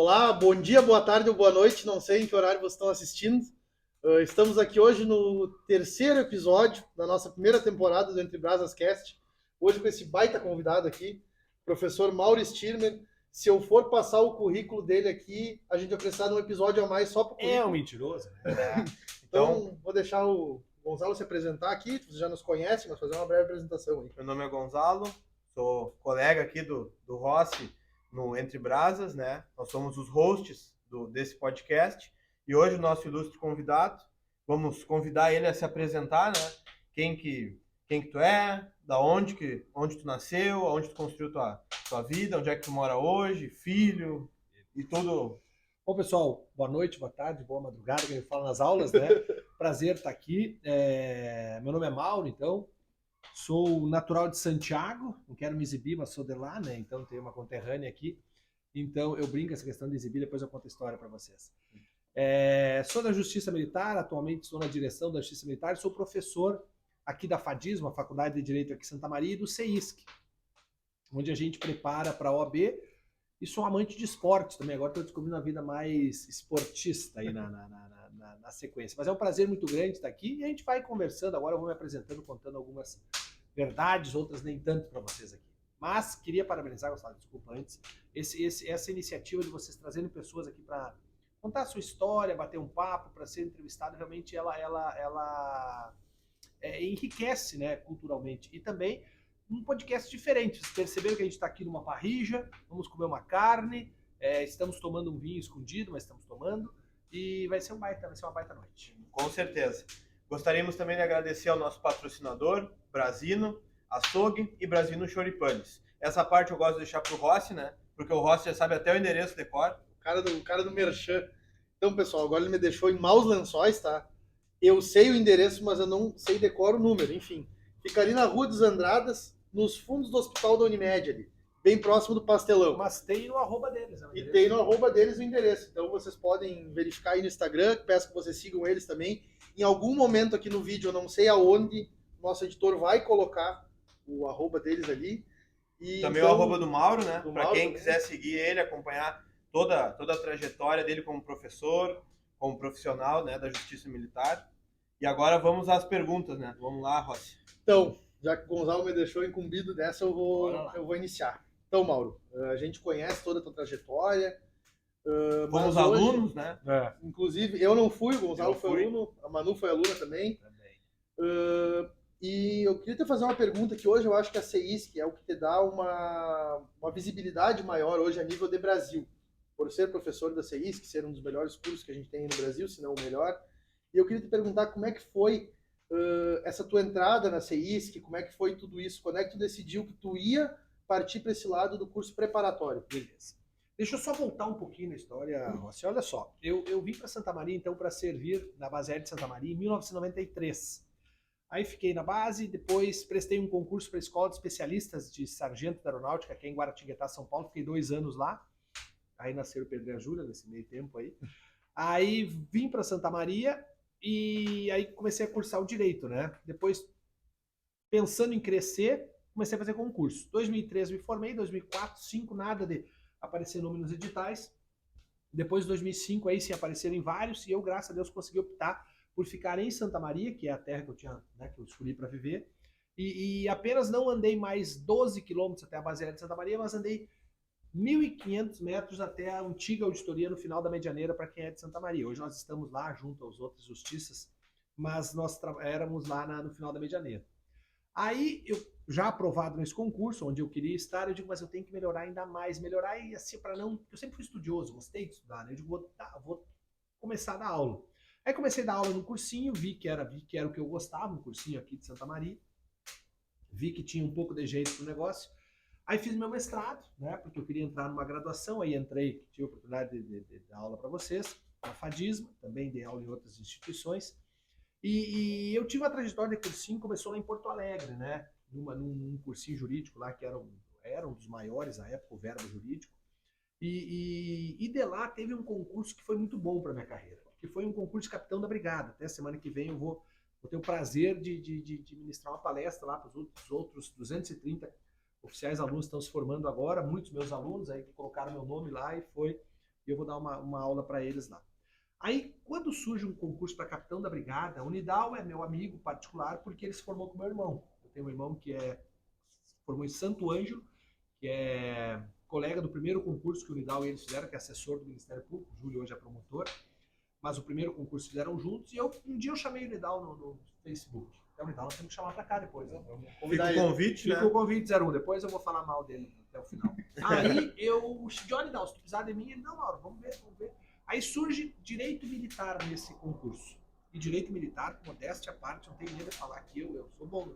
Olá, bom dia, boa tarde ou boa noite, não sei em que horário vocês estão assistindo. Estamos aqui hoje no terceiro episódio da nossa primeira temporada do Entre Brasas Cast. Hoje com esse baita convidado aqui, professor Mauro Stirmer. Se eu for passar o currículo dele aqui, a gente vai precisar de um episódio a mais só para o currículo. É um mentiroso, né? Então, vou deixar o Gonzalo se apresentar aqui. Você já nos conhece, mas fazer uma breve apresentação aí. Meu nome é Gonzalo, sou colega aqui do Rossi no Entre Brasas, né? Nós somos os hosts desse podcast e hoje o nosso ilustre convidado, vamos convidar ele a se apresentar, né? Quem que tu é, onde tu nasceu, onde tu construiu tua vida, onde é que tu mora hoje, filho e tudo. Bom, pessoal, boa noite, boa tarde, boa madrugada, que a gente fala nas aulas, né? Prazer estar aqui. Meu nome é Mauro, então. Sou natural de Santiago, não quero me exibir, mas sou de lá, né? Então tenho uma conterrânea aqui. Então eu brinco essa questão de exibir, depois eu conto a história para vocês. Sou da Justiça Militar, atualmente estou na direção da Justiça Militar, sou professor aqui da FADISM, a Faculdade de Direito aqui em Santa Maria, e do CEISC, onde a gente prepara para a OAB. E sou amante de esportes também, agora estou descobrindo a vida mais esportista aí na sequência. Mas é um prazer muito grande estar aqui e a gente vai conversando. Agora eu vou me apresentando, contando algumas verdades, outras nem tanto para vocês aqui. Mas queria parabenizar, Gustavo, desculpa antes, essa iniciativa de vocês trazendo pessoas aqui para contar a sua história, bater um papo, para ser entrevistado, realmente ela enriquece, né, culturalmente. E também um podcast diferente. Vocês perceberam que a gente está aqui numa parrija, vamos comer uma carne, estamos tomando um vinho escondido, mas estamos tomando, e vai ser uma baita noite. Com certeza. Gostaríamos também de agradecer ao nosso patrocinador, Brasino, Açougue e Brasino Choripanes. Essa parte eu gosto de deixar pro Rossi, né? Porque o Rossi já sabe até o endereço de cor. O cara do Merchan. Então, pessoal, agora ele me deixou em maus lençóis, tá? Eu sei o endereço, mas eu não sei decorar o número. Enfim, fica ali na Rua dos Andradas, nos fundos do Hospital da Unimed ali, bem próximo do Pastelão. Mas tem no arroba deles. E tem no arroba deles o endereço. Então vocês podem verificar aí no Instagram, peço que vocês sigam eles também. Em algum momento aqui no vídeo, eu não sei aonde, nosso editor vai colocar o arroba deles ali. E também então, o arroba do Mauro, né? Para quem quiser seguir ele, acompanhar toda a trajetória dele como professor, como profissional, né, da Justiça Militar. E agora vamos às perguntas, né? Vamos lá, Rossi. Então, já que o Gonzalo me deixou incumbido dessa, eu vou iniciar. Então, Mauro, a gente conhece toda a tua trajetória. Fomos alunos, né? Inclusive, eu não fui, o Gonzalo foi aluno, a Manu foi aluna também. E eu queria te fazer uma pergunta que hoje eu acho que a CEISC é o que te dá uma visibilidade maior hoje a nível de Brasil. Por ser professor da CEISC, ser um dos melhores cursos que a gente tem no Brasil, se não o melhor. E eu queria te perguntar como é que foi essa tua entrada na CEISC, como é que foi tudo isso, quando é que tu decidiu que tu ia partir para esse lado do curso preparatório? Beleza. Deixa eu só voltar um pouquinho na história, Rossi. Olha só, eu vim para Santa Maria, então, para servir na base aérea de Santa Maria em 1993. Aí fiquei na base, depois prestei um concurso para a Escola de Especialistas de Sargento da Aeronáutica, aqui em Guaratinguetá, São Paulo. Fiquei 2 anos lá. Aí nasceu o Pedro e a Júlia, nesse meio tempo aí. Aí vim para Santa Maria e aí comecei a cursar o Direito, né? Depois, pensando em crescer, comecei a fazer concurso. 2003 me formei, 2004, 2005, nada de aparecer nome nos editais. Depois de 2005, aí sim apareceram em vários, e eu, graças a Deus, consegui optar por ficar em Santa Maria, que é a terra que eu tinha, né, que eu escolhi para viver. E apenas não andei mais 12 quilômetros até a base aérea de Santa Maria, mas andei 1.500 metros até a antiga auditoria no final da Medianeira, para quem é de Santa Maria. Hoje nós estamos lá junto aos outros justiças, mas nós éramos lá no final da Medianeira. Aí, eu já aprovado nesse concurso, onde eu queria estar, eu digo, mas eu tenho que melhorar ainda mais, melhorar e assim, para não... Eu sempre fui estudioso, gostei de estudar, né? Eu digo, vou começar a dar aula. Aí comecei a dar aula no cursinho, vi que era o que eu gostava, um cursinho aqui de Santa Maria, vi que tinha um pouco de jeito pro negócio. Aí fiz meu mestrado, né? Porque eu queria entrar numa graduação, aí entrei, tive a oportunidade de dar aula para vocês, na FADISM, também dei aula em outras instituições. E eu tive uma trajetória de cursinho, começou lá em Porto Alegre, né? Num cursinho jurídico lá, que era um dos maiores à época, o Verbo Jurídico. E de lá teve um concurso que foi muito bom para minha carreira, que foi um concurso de capitão da brigada. Até semana que vem eu vou ter o prazer de ministrar uma palestra lá para os outros 230 oficiais alunos que estão se formando agora, muitos meus alunos aí que colocaram meu nome lá, e eu vou dar uma aula para eles lá. Aí, quando surge um concurso para capitão da brigada, o Nidal é meu amigo particular porque ele se formou com meu irmão. Eu tenho um irmão que formou em Santo Ângelo, que é colega do primeiro concurso que o Nidal e eles fizeram, que é assessor do Ministério Público, o Júlio hoje é promotor, mas o primeiro concurso fizeram juntos, e um dia eu chamei o Nidal no Facebook. Então, o Nidal nós temos que chamar para cá depois. Né? Fica o convite, Fica o convite 01, depois eu vou falar mal dele até o final. Aí eu, Johnny Nidal, se tu precisar de mim, ele, não, Mauro, vamos ver. Aí surge direito militar nesse concurso. E direito militar, modéstia à parte, não tenho medo de falar que eu sou bom.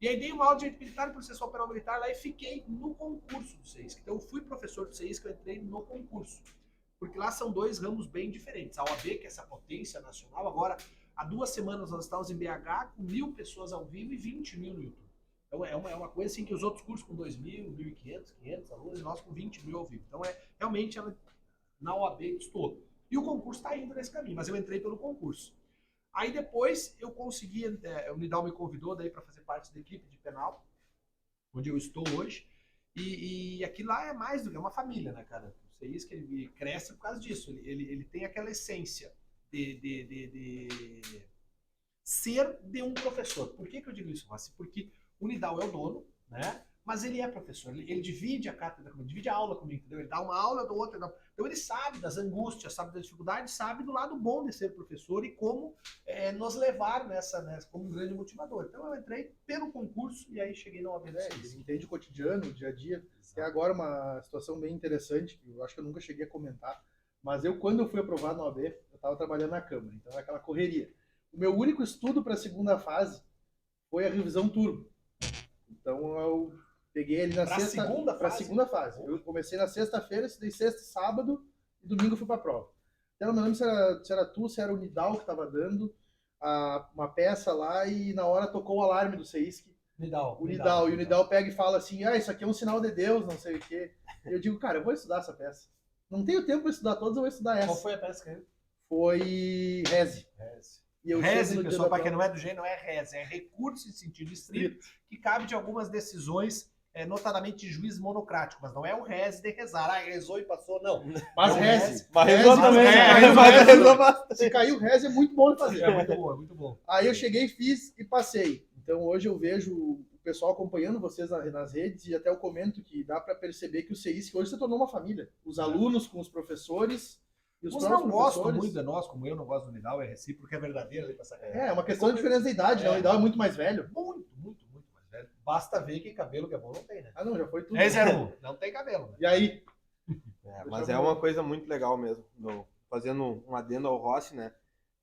E aí dei uma aula de direito militar, processual penal militar lá e fiquei no concurso do CEISC. Então eu fui professor do CEISC, eu entrei no concurso. Porque lá são dois ramos bem diferentes. A OAB, que é essa potência nacional, agora há 2 semanas nós estávamos em BH com 1.000 pessoas ao vivo e 20 mil no YouTube. Então é uma coisa assim que os outros cursos com 2.000, 1.500, 500 alunos e nós com 20 mil ao vivo. Então realmente na OAB estou. E o concurso está indo nesse caminho, mas eu entrei pelo concurso. Aí depois eu consegui, o Nidal me convidou daí para fazer parte da equipe de penal, onde eu estou hoje. E aqui lá é mais do que uma família, né, cara? O CEISC ele cresce por causa disso. Ele tem aquela essência de ser de um professor. Por que eu digo isso, Rossi? Porque o Nidal é o dono, né? Mas ele é professor, ele divide a cátedra comigo, divide a aula comigo, entendeu? Ele dá uma aula do outro. Então ele sabe das angústias, sabe das dificuldades, sabe do lado bom de ser professor e como nos levar nessa como um grande motivador. Então eu entrei pelo concurso e aí cheguei na OAB. Ele entende o cotidiano, o dia a dia. Tem agora uma situação bem interessante, que eu acho que eu nunca cheguei a comentar, mas quando eu fui aprovado na OAB, eu estava trabalhando na Câmara, então é aquela correria. O meu único estudo para a segunda fase foi a revisão turbo. Então eu peguei ele para a segunda fase. Eu comecei na sexta-feira, estudei sexta, sábado e domingo fui para a prova. Então, eu não lembro se era tu, se era o Nidal que estava dando uma peça lá e na hora tocou o alarme do CEISC. Nidal. E o Nidal pega e fala assim, isso aqui é um sinal de Deus, não sei o quê. E eu digo, cara, eu vou estudar essa peça. Não tenho tempo para estudar todas, eu vou estudar essa. Qual foi a peça que Foi Reze. Reze, pessoal, para quem não é do gênero, não é reze, é recurso em sentido estrito, que cabe de algumas decisões, notadamente de juiz monocrático, mas não é o reze de rezar, rezou e passou, não. Mas reze. Mas rezou também. Se caiu reze é muito bom de fazer. É muito bom. Aí eu cheguei, fiz e passei. Então hoje eu vejo o pessoal acompanhando vocês nas redes e até eu comento que dá para perceber que o CEISC hoje se tornou uma família. Os alunos com os professores. E os não gostam muito de nós, como eu não gosto do Nidal, é recíproco, é verdadeiro. É uma questão de diferença de idade, né? O Nidal é muito mais velho. Muito mais velho. Basta ver que cabelo que é bom não tem, né? Ah, não, já foi tudo. 10-01, não tem cabelo. Né? E aí? Mas é uma coisa muito legal mesmo. Fazendo um adendo ao Rossi, né?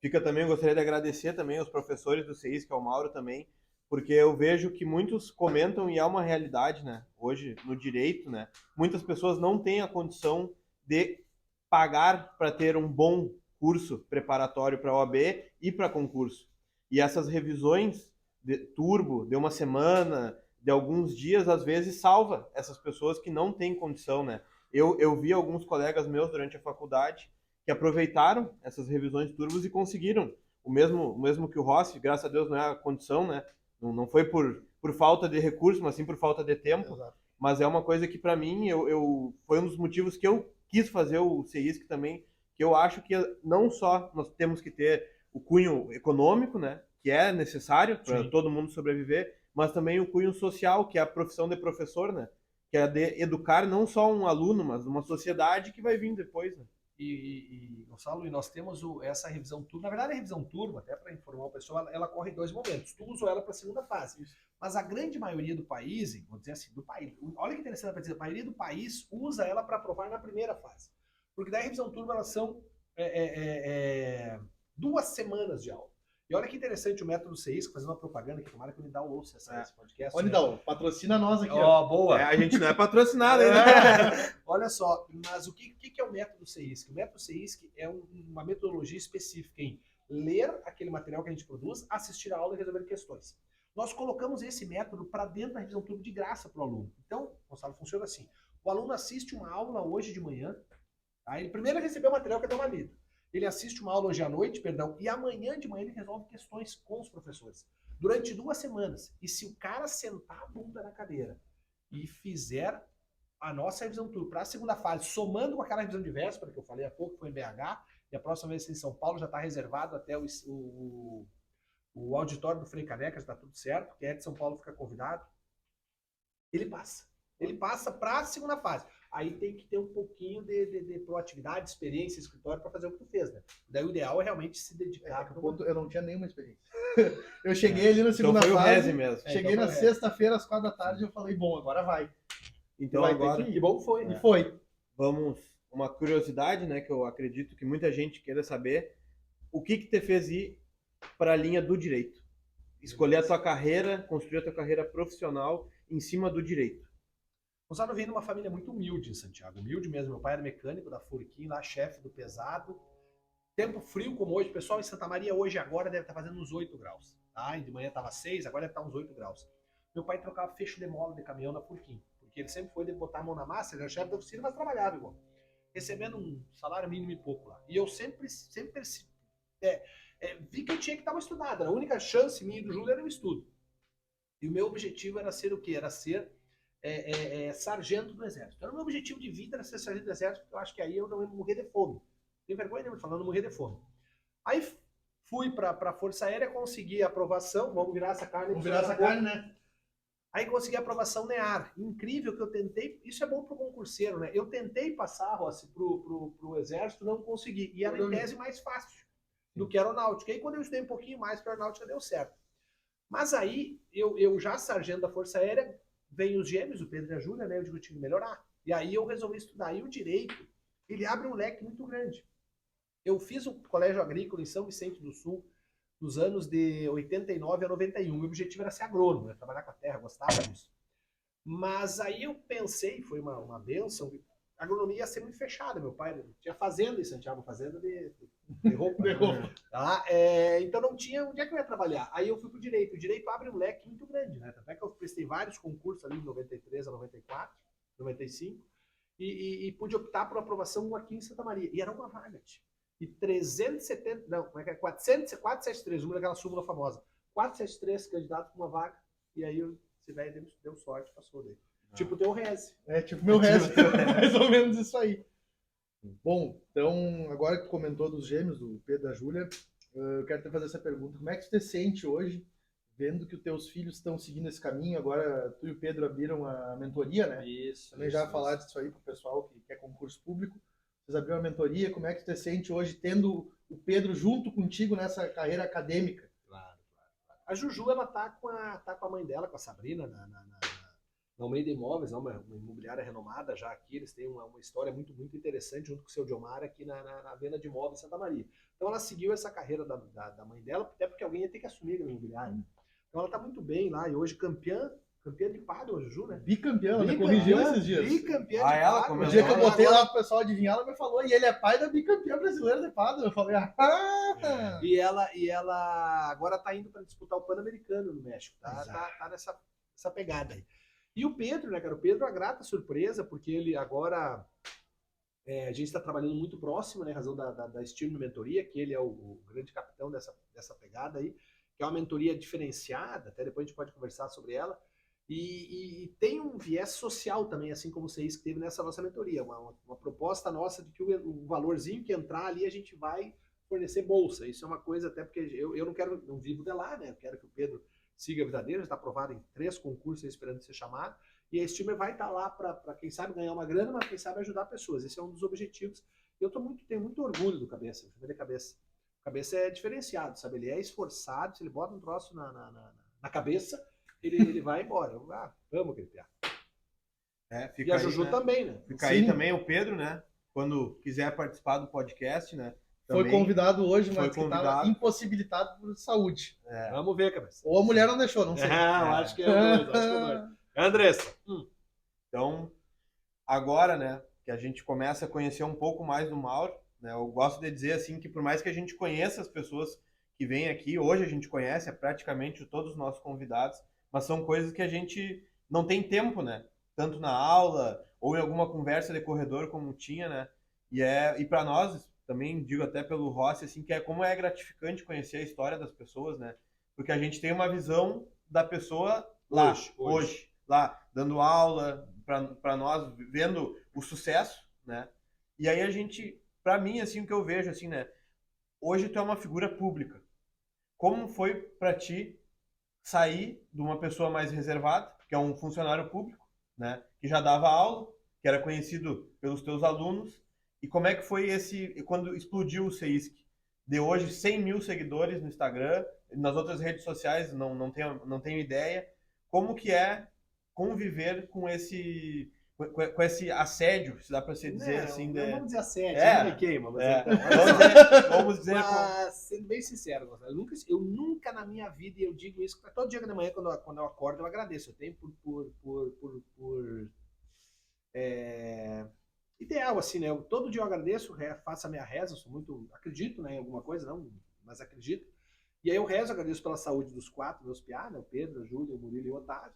Eu gostaria de agradecer também aos professores do CEISC, ao Mauro também, porque eu vejo que muitos comentam e é uma realidade, né? Hoje, no direito, né? Muitas pessoas não têm a condição de pagar para ter um bom curso preparatório para a OAB e para concurso. E essas revisões de turbo, de uma semana, de alguns dias, às vezes salva essas pessoas que não têm condição, né? Eu vi alguns colegas meus durante a faculdade que aproveitaram essas revisões turbos e conseguiram. O mesmo que o Rossi, graças a Deus não é a condição, né? Não foi por falta de recurso, mas sim por falta de tempo. Exato. Mas é uma coisa que, para mim, foi um dos motivos que eu quis fazer o CEISC também, que eu acho que não só nós temos que ter o cunho econômico, né, que é necessário para todo mundo sobreviver, mas também o cunho social, que é a profissão de professor, né, que é de educar não só um aluno, mas uma sociedade que vai vir depois, né. Gonçalo, nós temos essa revisão turbo. Na verdade, a revisão turbo, até para informar o pessoal, ela corre em 2 momentos. Tu usou ela para a segunda fase. Isso. Mas a grande maioria do país, vou dizer assim, do país, olha que interessante para dizer, a maioria do país usa ela para aprovar na primeira fase. Porque daí a revisão turbo, elas são 2 semanas de aula. E olha que interessante o método CEISC, fazendo uma propaganda, que tomara que o Nidal ouça esse podcast. Ô, Nidal, patrocina nós aqui. Boa. A gente não é patrocinado ainda. Olha só, mas o que é o método CEISC? O método CEISC é uma metodologia específica em ler aquele material que a gente produz, assistir a aula e resolver questões. Nós colocamos esse método para dentro da revisão turbo de graça para o aluno. Então, Gonçalo, funciona assim. O aluno assiste uma aula hoje de manhã, tá? Ele primeiro recebeu o material que é dar uma lida. Ele assiste uma aula hoje à noite, e amanhã de manhã ele resolve questões com os professores. Durante 2 semanas. E se o cara sentar a bunda na cadeira e fizer a nossa revisão turbo para a segunda fase, somando com aquela revisão de véspera que eu falei há pouco, que foi em BH, e a próxima vez em São Paulo já está reservado até o auditório do Frei Caneca, está tudo certo, quem é de São Paulo fica convidado. Ele passa. Ele passa para a segunda fase. Aí tem que ter um pouquinho de proatividade, experiência, escritório para fazer o que tu fez, né? Daí o ideal é realmente se dedicar. Eu não tinha nenhuma experiência. Eu cheguei ali na segunda então foi fase. O Rezi mesmo. Cheguei então na sexta-feira, às 4 da tarde, e eu falei, bom, agora vai. Então vai agora... ter que ir. Que bom que foi. E foi. Vamos... Uma curiosidade, né, que eu acredito que muita gente queira saber. O que te fez ir para a linha do direito? Escolher a tua carreira, construir a tua carreira profissional em cima do direito. Gonçalo veio numa família muito humilde em Santiago. Humilde mesmo. Meu pai era mecânico da Furquim, lá chefe do pesado. Tempo frio como hoje. O pessoal em Santa Maria hoje agora deve estar fazendo uns 8 graus. Tá? E de manhã estava 6, agora deve estar uns 8 graus. Meu pai trocava fecho de mola de caminhão na Furquim. Porque ele sempre foi de botar a mão na massa, ele era chefe da oficina, mas trabalhava igual. Recebendo um salário mínimo e pouco lá. E eu sempre vi que eu tinha que dar uma estudada. A única chance minha e do Júlio era o estudo. E o meu objetivo era ser o quê? Era ser sargento do Exército. Então, o meu objetivo de vida era ser sargento do Exército, porque eu acho que aí eu não ia morrer de fome. Tenho vergonha nenhuma de falar, não morrer de fome. Aí fui para a Força Aérea, consegui a aprovação. Vamos virar essa carne. Vamos virar essa carne, né? Aí consegui a aprovação NEAR. Incrível que eu tentei. Isso é bom pro concurseiro, né? Eu tentei passar, Rossi, pro Exército, não consegui. E era em tese mais fácil do que aeronáutica. E aí, quando eu estudei um pouquinho mais para aeronáutica, deu certo. Mas aí, eu já sargento da Força Aérea, vem os gêmeos, o Pedro e a Júlia, né? Eu digo, eu tinha que melhorar. E aí eu resolvi estudar. E o direito, ele abre um leque muito grande. Eu fiz o colégio agrícola em São Vicente do Sul, nos anos de 89 a 91. Meu objetivo era ser agrônomo, né? Trabalhar com a terra, gostava disso. Mas aí eu pensei, foi uma bênção, a agronomia ia ser muito fechada. Meu pai tinha fazenda em Santiago, fazenda de roupa. De roupa. Tá? Então não tinha onde é que eu ia trabalhar. Aí eu fui pro direito. O direito abre um leque muito grande, né? Até que eu prestei vários concursos ali de 93 a 94, 95, e pude optar por aprovação aqui em Santa Maria. E era uma vaga, tipo. E 370, não, como é que é? 473, uma daquela súmula famosa. 473 candidatos para uma vaga, e aí esse velho deu sorte, passou daí. Tipo o teu Rezi. Tipo meu Rezi, mais ou menos isso aí. Bom, então, agora que comentou dos gêmeos, do Pedro e da Júlia, eu quero te fazer essa pergunta. Como é que você se sente hoje, vendo que os teus filhos estão seguindo esse caminho? Agora, tu e o Pedro abriram a mentoria, né? Isso. Também já falar disso aí para o pessoal que quer concurso público. Vocês abriram a mentoria, como é que você se sente hoje tendo o Pedro junto contigo nessa carreira acadêmica? Claro. A Juju, ela tá com a mãe dela, com a Sabrina, na Almeida Imóveis, uma imobiliária renomada já aqui. Eles têm uma história muito, muito interessante junto com o seu Diomar aqui na venda de imóveis em Santa Maria. Então ela seguiu essa carreira da mãe dela, até porque alguém ia ter que assumir a imobiliária. Né? Então ela tá muito bem lá, e hoje campeã de pádel, a Juju, né? Bicampeã, ela me corrigiu esses dias. Bicampeã de pádel. O dia que eu botei lá pro pessoal adivinhar, ela me falou, e ele é pai da bicampeã brasileira de pádel. Eu falei, E ela agora tá indo para disputar o Pan-Americano no México, tá nessa pegada aí. E o Pedro, né, cara? O Pedro é uma grata surpresa, porque ele agora... a gente está trabalhando muito próximo, né, em razão da Estímulo Mentoria, que ele é o grande capitão dessa pegada aí, que é uma mentoria diferenciada, até depois a gente pode conversar sobre ela, e tem um viés social também, assim como vocês que teve nessa nossa mentoria, uma proposta nossa de que o valorzinho que entrar ali a gente vai fornecer bolsa. Isso é uma coisa até porque eu não vivo de lá, né? Eu quero que o Pedro siga a vida dele, já está aprovado em 3 concursos esperando ser chamado, e a Estímulo vai estar lá para quem sabe ganhar uma grana, mas quem sabe ajudar pessoas. Esse é um dos objetivos. Eu tenho muito orgulho do Cabeça, de Cabeça. O Cabeça é diferenciado, sabe? Ele é esforçado, se ele bota um troço na cabeça, ele vai embora. Vamos gritar. E a Juju, né? Também, né? Fica aí também o Pedro, né? Quando quiser participar do podcast, né? Também foi convidado hoje, mas que estava impossibilitado por saúde. Vamos ver, Cabeça. Ou a mulher não deixou, não sei. Eu acho que é dois, Andressa. Então, agora, né, que a gente começa a conhecer um pouco mais do Mauro, né? Eu gosto de dizer assim que por mais que a gente conheça as pessoas que vêm aqui, hoje a gente conhece praticamente todos os nossos convidados, mas são coisas que a gente não tem tempo, né? Tanto na aula ou em alguma conversa de corredor como tinha, né? E para nós, também digo até pelo Rossi, assim, que como é gratificante conhecer a história das pessoas, né? Porque a gente tem uma visão da pessoa lá, hoje lá, dando aula, para nós, vendo o sucesso, né? E aí a gente, para mim, assim, o que eu vejo, assim, né? Hoje tu é uma figura pública. Como foi para ti sair de uma pessoa mais reservada, que é um funcionário público, né? Que já dava aula, que era conhecido pelos teus alunos, e como é que foi quando explodiu o CEISC? De hoje 100 mil seguidores no Instagram, nas outras redes sociais não tenho ideia. Como que é conviver com esse assédio, se dá para se dizer assim? Não vamos dizer assédio, É, não me queima, mas vamos dizer mas, sendo bem sincero, Gonçalo, eu nunca na minha vida, e eu digo isso todo dia de manhã, quando eu acordo, eu agradeço. Eu tenho ideal, assim, né? Todo dia eu agradeço, faço a minha reza, eu sou muito, acredito, né, em alguma coisa, não, mas acredito. E aí eu rezo, agradeço pela saúde dos 4 meus piá, né, o Pedro, a Júlia, o Murilo e o Otávio.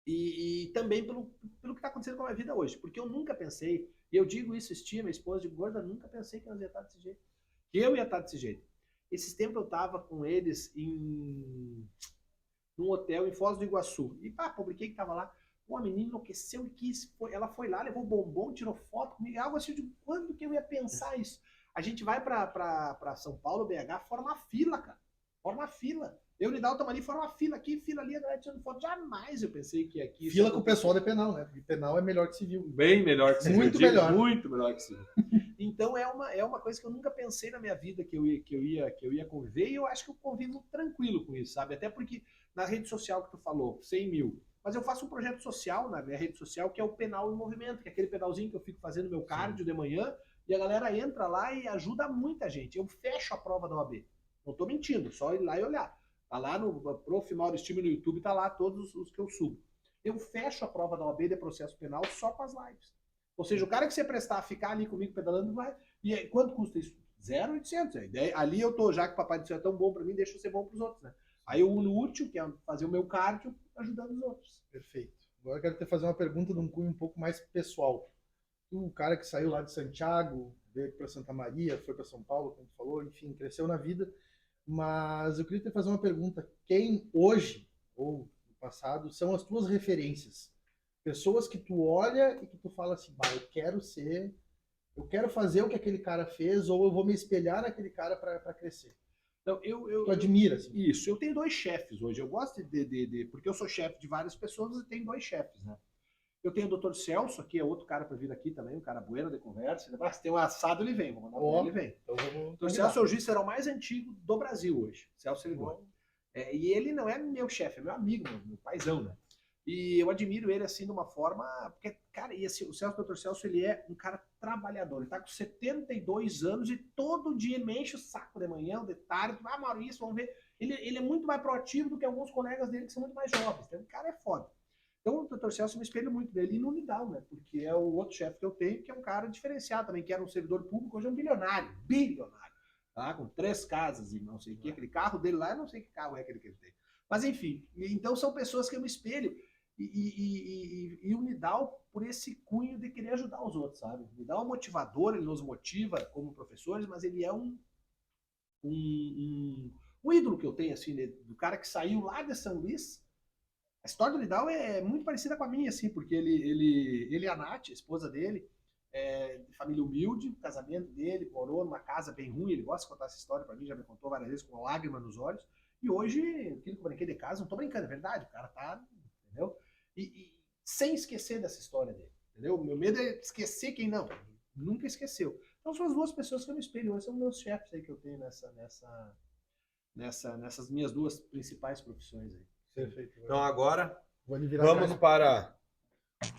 E também pelo que está acontecendo com a minha vida hoje. Porque eu nunca pensei, e eu digo isso, estima, minha esposa de gorda, nunca pensei que nós ia estar desse jeito. Que eu ia estar desse jeito. Esses tempos eu estava com eles num hotel em Foz do Iguaçu. E publiquei que estava lá. Uma menina enlouqueceu e ela foi lá, levou bombom, tirou foto comigo. Algo assim, de quando que eu ia pensar isso? A gente vai para São Paulo, BH, forma fila, cara. Forma fila. Eu e o Nidal ali, fora uma fila aqui, fila ali, a galera tirando foto. Jamais eu pensei que aqui... Fila com o pessoal de penal, né? Porque penal é melhor que civil. Bem melhor que civil. Muito melhor. Muito melhor que civil. Então é uma coisa que eu nunca pensei na minha vida que eu ia conviver, e eu acho que eu convivo tranquilo com isso, sabe? Até porque na rede social que tu falou, 100 mil, mas eu faço um projeto social na minha rede social que é o Penal em Movimento, que é aquele pedalzinho que eu fico fazendo meu cardio de manhã, e a galera entra lá e ajuda muita gente. Eu fecho a prova da OAB. Não tô mentindo, só ir lá e olhar. Tá lá no Prof. Mauro Estima no YouTube, tá lá todos os que eu subo. Eu fecho a prova da OAB de processo penal só com as lives. Ou seja, o cara que você prestar a ficar ali comigo pedalando, vai. E aí, quanto custa isso? 0,800. Ali eu tô, já que o Papai do Céu é tão bom pra mim, deixa eu ser bom pros outros, né? Aí eu uno útil, que é fazer o meu cardio, ajudando os outros. Perfeito. Agora eu quero te fazer uma pergunta de um cunho um pouco mais pessoal. O cara que saiu lá de Santiago, veio para Santa Maria, foi para São Paulo, como tu falou, enfim, cresceu na vida. Mas eu queria te fazer uma pergunta. Quem hoje, ou no passado, são as tuas referências? Pessoas que tu olha e que tu fala assim, eu quero fazer o que aquele cara fez, ou eu vou me espelhar naquele cara para crescer. Então, tu admira, assim. Isso, eu tenho 2 chefes hoje. Eu gosto porque eu sou chefe de várias pessoas e tenho 2 chefes, né? Eu tenho o Dr. Celso, que é outro cara para vir aqui também, um cara bueiro de conversa. Se tem um assado, ele vem. Vou mandar pra ele, vem. Então, o Celso é o juiz federal mais antigo do Brasil hoje. Celso Ligoni. E ele não é meu chefe, é meu amigo, meu paizão, né? E eu admiro ele, assim, de uma forma... Porque, cara, e assim, o Dr. Celso, ele é um cara trabalhador. Ele tá com 72 anos e todo dia ele me enche o saco de manhã, de tarde. Maurício, vamos ver. Ele é muito mais proativo do que alguns colegas dele que são muito mais jovens. Então, o cara é foda. Então, o Dr. Celso, eu me espelho muito dele e no Nidal, né? Porque é o outro chefe que eu tenho, que é um cara diferenciado também, que era um servidor público, hoje é um bilionário. Tá? Com 3 casas e não sei o que. Aquele carro dele lá, eu não sei que carro é aquele que ele tem. Mas, enfim. Então, são pessoas que eu me espelho. E o Nidal, por esse cunho de querer ajudar os outros, sabe? O Nidal é um motivador, ele nos motiva como professores, mas ele é um ídolo que eu tenho, assim, do cara que saiu lá de São Luís. A história do Nidal é muito parecida com a minha, assim, porque ele e a Nath, a esposa dele, de família humilde, o casamento dele, morou numa casa bem ruim, ele gosta de contar essa história pra mim, já me contou várias vezes com uma lágrima nos olhos, e hoje, aquilo que eu brinquei de casa, não tô brincando, é verdade, o cara tá, entendeu? E sem esquecer dessa história dele, entendeu? O meu medo é esquecer quem não, nunca esqueceu. Então são as 2 pessoas que eu me espelho, hoje são meus chefes aí que eu tenho nessas minhas 2 principais profissões aí. Perfeito. Então agora vamos para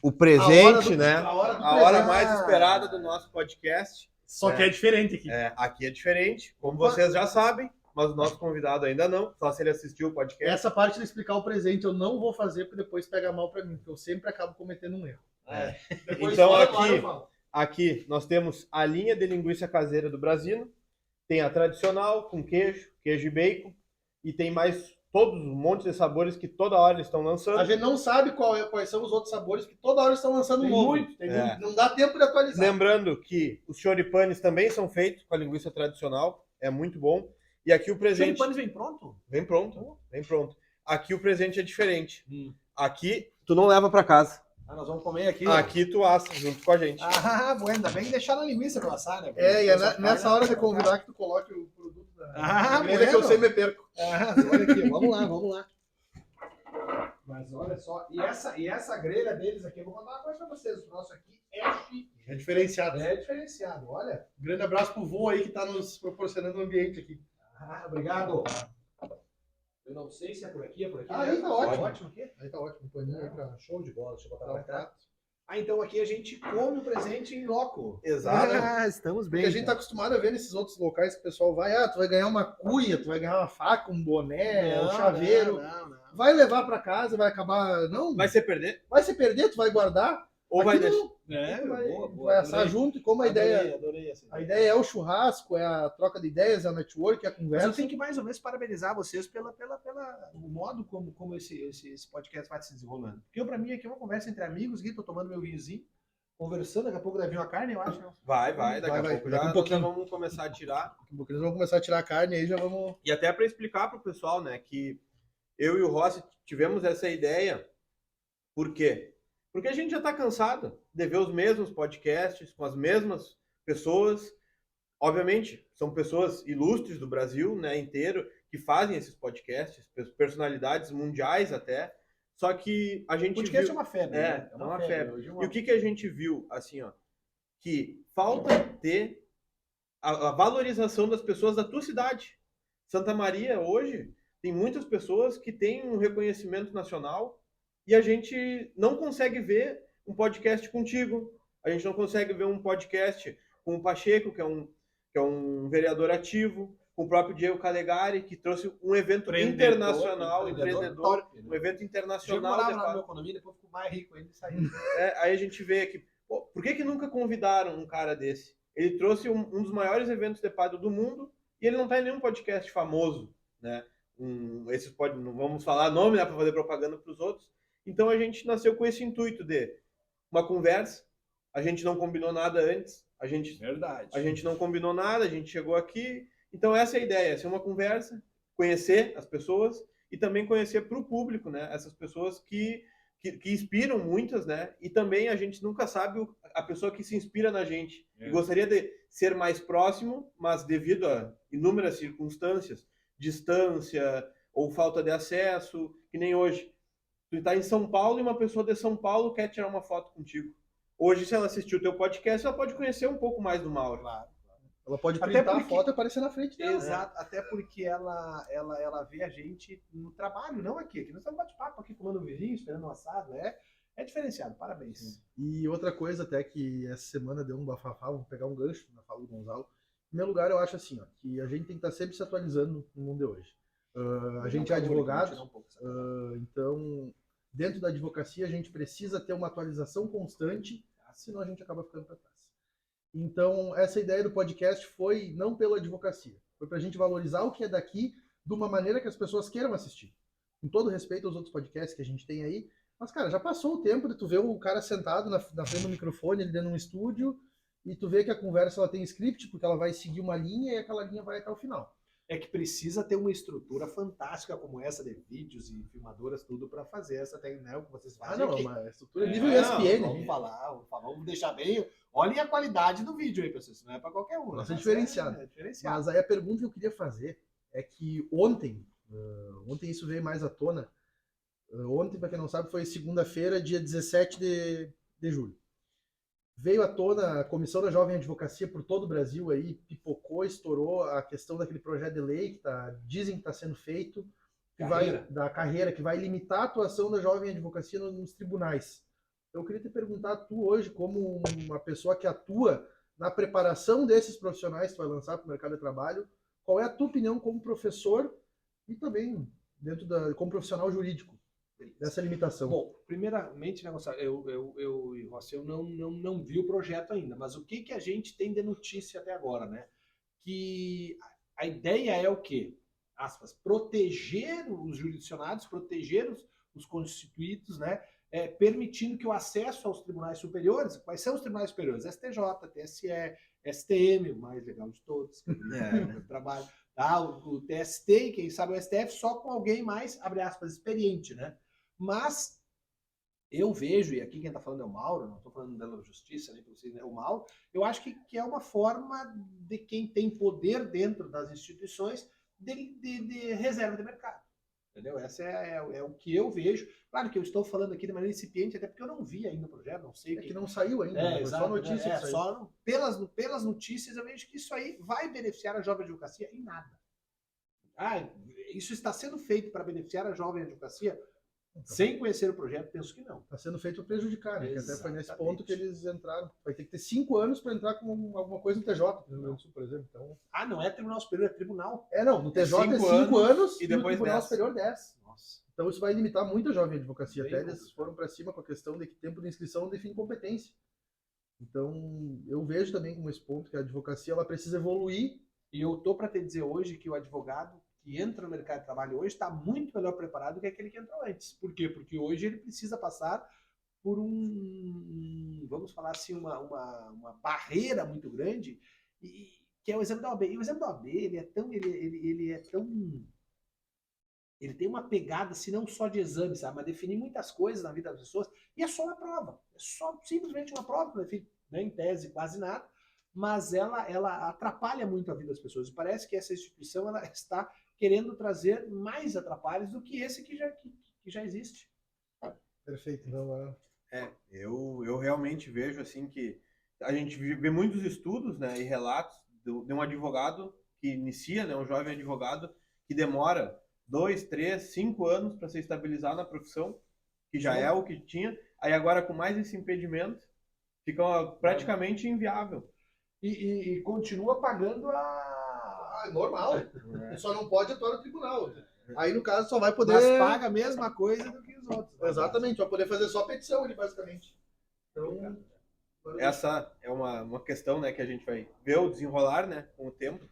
o presente, né? A hora mais esperada do nosso podcast. Só que é diferente aqui. Aqui é diferente, como vocês já sabem, mas o nosso convidado ainda não, só se ele assistiu o podcast. Essa parte de explicar o presente eu não vou fazer, porque depois pega mal para mim, porque eu sempre acabo cometendo um erro. Então aqui nós temos a linha de linguiça caseira do Brasino, tem a tradicional com queijo e bacon, e tem mais todos um monte de sabores que toda hora eles estão lançando. A gente não sabe quais são os outros sabores que toda hora estão lançando novo. Não dá tempo de atualizar. Lembrando que os choripanes também são feitos com a linguiça tradicional, é muito bom. E aqui o presente... O choripanes vem pronto? Vem pronto. Aqui o presente é diferente. Aqui tu não leva para casa. Nós vamos comer aqui. Aqui tu assa junto com a gente. Bueno, ainda bem que deixaram a linguiça pra assar, né? E é nessa hora de convidar que tu coloque o produto da... Bueno. que eu sempre me perco. Olha aqui, vamos lá. Mas olha só, e essa grelha deles aqui, eu vou contar uma coisa pra vocês, o nosso aqui é chique. É diferenciado. É diferenciado, olha. Grande abraço pro vô aí que tá nos proporcionando o ambiente aqui. Obrigado. Eu não sei se é por aqui. Aí tá ótimo. Ótimo aqui. Aí tá ótimo, paninho aí pra... Show de bola, deixa eu botar Tá, pra cá. Então aqui a gente come o presente em loco. Exato. Estamos bem. Porque a gente tá acostumado a ver nesses outros locais que o pessoal vai, tu vai ganhar uma cuia, tu vai ganhar uma faca, um boné, um chaveiro. Não. Vai levar pra casa, vai acabar... Não, Vai ser perder? vai se perder, tu vai guardar. Ou vai Aqui deixar? não. Boa. Vai assar junto, e como a ideia... Adorei essa A ideia é o churrasco, é a troca de ideias, é o network, é a Mas conversa. eu tenho que mais ou menos parabenizar vocês pelo modo como esse podcast vai se desenrolando. Porque pra mim aqui é uma conversa entre amigos, aqui tô tomando meu vinhozinho, conversando, daqui a pouco deve vir uma carne, eu acho. Não? Vai, daqui a Vai. pouco Daqui já um pouquinho. nós vamos começar a tirar. Porque eles vão começar a tirar a carne aí já vamos... E até para explicar para o pessoal, né, que eu e o Rossi tivemos essa ideia. Por quê? Porque a gente já está cansado de ver os mesmos podcasts com as mesmas pessoas. Obviamente, são pessoas ilustres do Brasil, né, inteiro, que fazem esses podcasts, personalidades mundiais até. Só que a gente Podcast viu... é uma febre. É, né? uma febre. Hoje é E o que a gente viu, assim, ó, que falta ter a valorização das pessoas da tua cidade. Santa Maria, hoje, tem muitas pessoas que têm um reconhecimento nacional e a gente não consegue ver um podcast contigo, a gente não consegue ver um podcast com o Pacheco, que é um vereador ativo, com o próprio Diego Calegari, que trouxe um evento internacional, empreendedor, top, né? um evento Diego internacional. morava lá no meu condomínio, depois ficou mais rico ainda e saiu. Aí a gente vê que, pô, por que nunca convidaram um cara desse? Ele trouxe um dos maiores eventos de paddle do mundo e ele não está em nenhum podcast famoso, né? Não vamos falar nome, né, para fazer propaganda para os outros. Então a gente nasceu com esse intuito de uma conversa. A gente não combinou nada antes. Verdade. A gente não combinou nada, a gente chegou aqui. Então essa é a ideia, ser uma conversa, conhecer as pessoas e também conhecer para o público, né? Essas pessoas que inspiram muitas, né? E também a gente nunca sabe a pessoa que se inspira na gente. E gostaria de ser mais próximo, mas devido a inúmeras circunstâncias, distância ou falta de acesso, que nem hoje. Tu está em São Paulo e uma pessoa de São Paulo quer tirar uma foto contigo. Hoje, se ela assistir o teu podcast, ela pode conhecer um pouco mais do Mauro. Claro. Ela pode Até printar porque- a foto e aparecer na frente dela. Exato, até porque ela vê a gente no trabalho, não aqui. Aqui nós estamos bate-papo aqui, tomando um vinho, esperando um assado. É diferenciado, parabéns. E outra coisa até que essa semana deu um bafafá, vamos pegar um gancho na fala do Gonzalo. Em primeiro lugar, eu acho assim, ó, que a gente tem que estar sempre se atualizando no mundo de hoje. A gente é advogado, então dentro da advocacia a gente precisa ter uma atualização constante, senão a gente acaba ficando para trás. Então, essa ideia do podcast foi não pela advocacia, foi para a gente valorizar o que é daqui de uma maneira que as pessoas queiram assistir. Com todo respeito aos outros podcasts que a gente tem aí, mas, cara, já passou o tempo de tu ver o cara sentado na frente do microfone, ele dentro de um estúdio, e tu vê que a conversa ela tem script, porque ela vai seguir uma linha e aquela linha vai até o final. É que precisa ter uma estrutura fantástica como essa de vídeos e filmadoras, tudo para fazer essa técnica, né, o que vocês fazem aqui. Uma estrutura nível ESPN. Vamos falar, vamos deixar bem. Olhem a qualidade do vídeo aí, pessoal. Isso não é para qualquer um. Nossa, é diferenciado. É diferenciado. Mas aí a pergunta que eu queria fazer é que ontem isso veio mais à tona. Ontem, para quem não sabe, foi segunda-feira, dia 17 de julho. Veio à tona a Comissão da Jovem Advocacia por todo o Brasil, aí pipocou, estourou a questão daquele projeto de lei que dizem que está sendo feito, da carreira, que vai limitar a atuação da Jovem Advocacia nos tribunais. Eu queria te perguntar, tu hoje, como uma pessoa que atua na preparação desses profissionais que tu vai lançar para o mercado de trabalho, qual é a tua opinião como professor e também como profissional jurídico dessa limitação? Bom, primeiramente, né, Gonçalo, eu e Rossi, eu não vi o projeto ainda, mas o que a gente tem de notícia até agora, né? Que a ideia é o quê? Aspas, proteger os jurisdicionados, proteger os constituídos, né? Permitindo que o acesso aos tribunais superiores, quais são os tribunais superiores? STJ, TSE, STM, o mais legal de todos, que é trabalho, tá? O TST, e quem sabe o STF, só com alguém mais, abre aspas, experiente, né? Mas eu vejo, e aqui quem está falando é o Mauro, não estou falando da justiça, nem para vocês, né? O Mauro, eu acho que é uma forma de quem tem poder dentro das instituições de reserva de mercado. Entendeu? Essa é o que eu vejo. Claro que eu estou falando aqui de maneira incipiente, até porque eu não vi ainda o projeto, não sei. É que não saiu ainda, né? Foi exato, só notícia né? que saiu. Só pelas notícias eu vejo que isso aí vai beneficiar a jovem advocacia em nada. Isso está sendo feito para beneficiar a jovem advocacia? Sem conhecer o projeto, penso que não. Está sendo feito para prejudicar, né? Que até foi nesse Exatamente. ponto que eles entraram. Vai ter que ter 5 anos para entrar com alguma coisa no TJ, no Rio Grande do Sul, por exemplo. Então... não é Tribunal Superior, é Tribunal. Não, no TJ é 5 cinco anos e no depois Tribunal 10. Superior 10. Nossa. Então isso vai limitar muito a jovem advocacia. Bem Até eles complicado. foram para cima com a questão de que tempo de inscrição define competência. Então eu vejo também como esse ponto que a advocacia ela precisa evoluir. E eu tô para te dizer hoje que o advogado que entra no mercado de trabalho hoje está muito melhor preparado do que aquele que entrou antes. Por quê? Porque hoje ele precisa passar por vamos falar assim, uma barreira muito grande, que é o exame da OAB. E o exame da OAB, ele é tão... Ele tem uma pegada, se não só de exame, sabe? Mas definir muitas coisas na vida das pessoas. E é só uma prova. É só simplesmente uma prova, não define, né, em tese quase nada. Mas ela atrapalha muito a vida das pessoas. E parece que essa instituição ela está querendo trazer mais atrapalhos do que esse que já existe. Perfeito. Então, Eu realmente vejo assim que a gente vê muitos estudos, né, e relatos de um advogado que inicia, né, um jovem advogado que demora 2, 3, 5 anos para se estabilizar na profissão, que já é o que tinha, aí agora com mais esse impedimento fica praticamente inviável. E continua pagando normal. Só não pode atuar no tribunal. Aí, no caso, só vai poder... Mas paga a mesma coisa do que os outros. Exatamente, vai poder fazer só petição ali, basicamente. Então... Essa é uma questão, né, que a gente vai ver o desenrolar, né, com o tempo.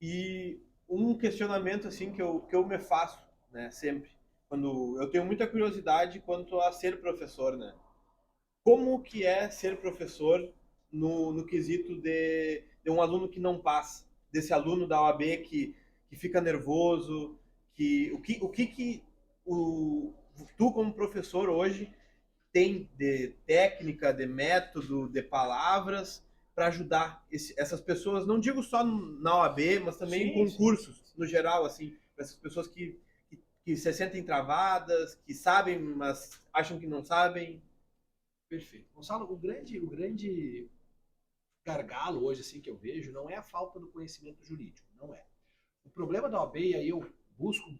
E um questionamento assim que eu me faço, né, sempre, quando eu tenho muita curiosidade quanto a ser professor, né? Como que é ser professor no quesito de um aluno que não passa, desse aluno da OAB que fica nervoso, tu como professor hoje tem de técnica, de método, de palavras para ajudar essas pessoas, não digo só na OAB, mas também em concursos, no geral, assim, para essas pessoas que se sentem travadas, que sabem, mas acham que não sabem. Perfeito. Gonçalo, o grande gargalo hoje assim que eu vejo não é a falta do conhecimento jurídico, não é. O problema da OAB, e aí eu busco um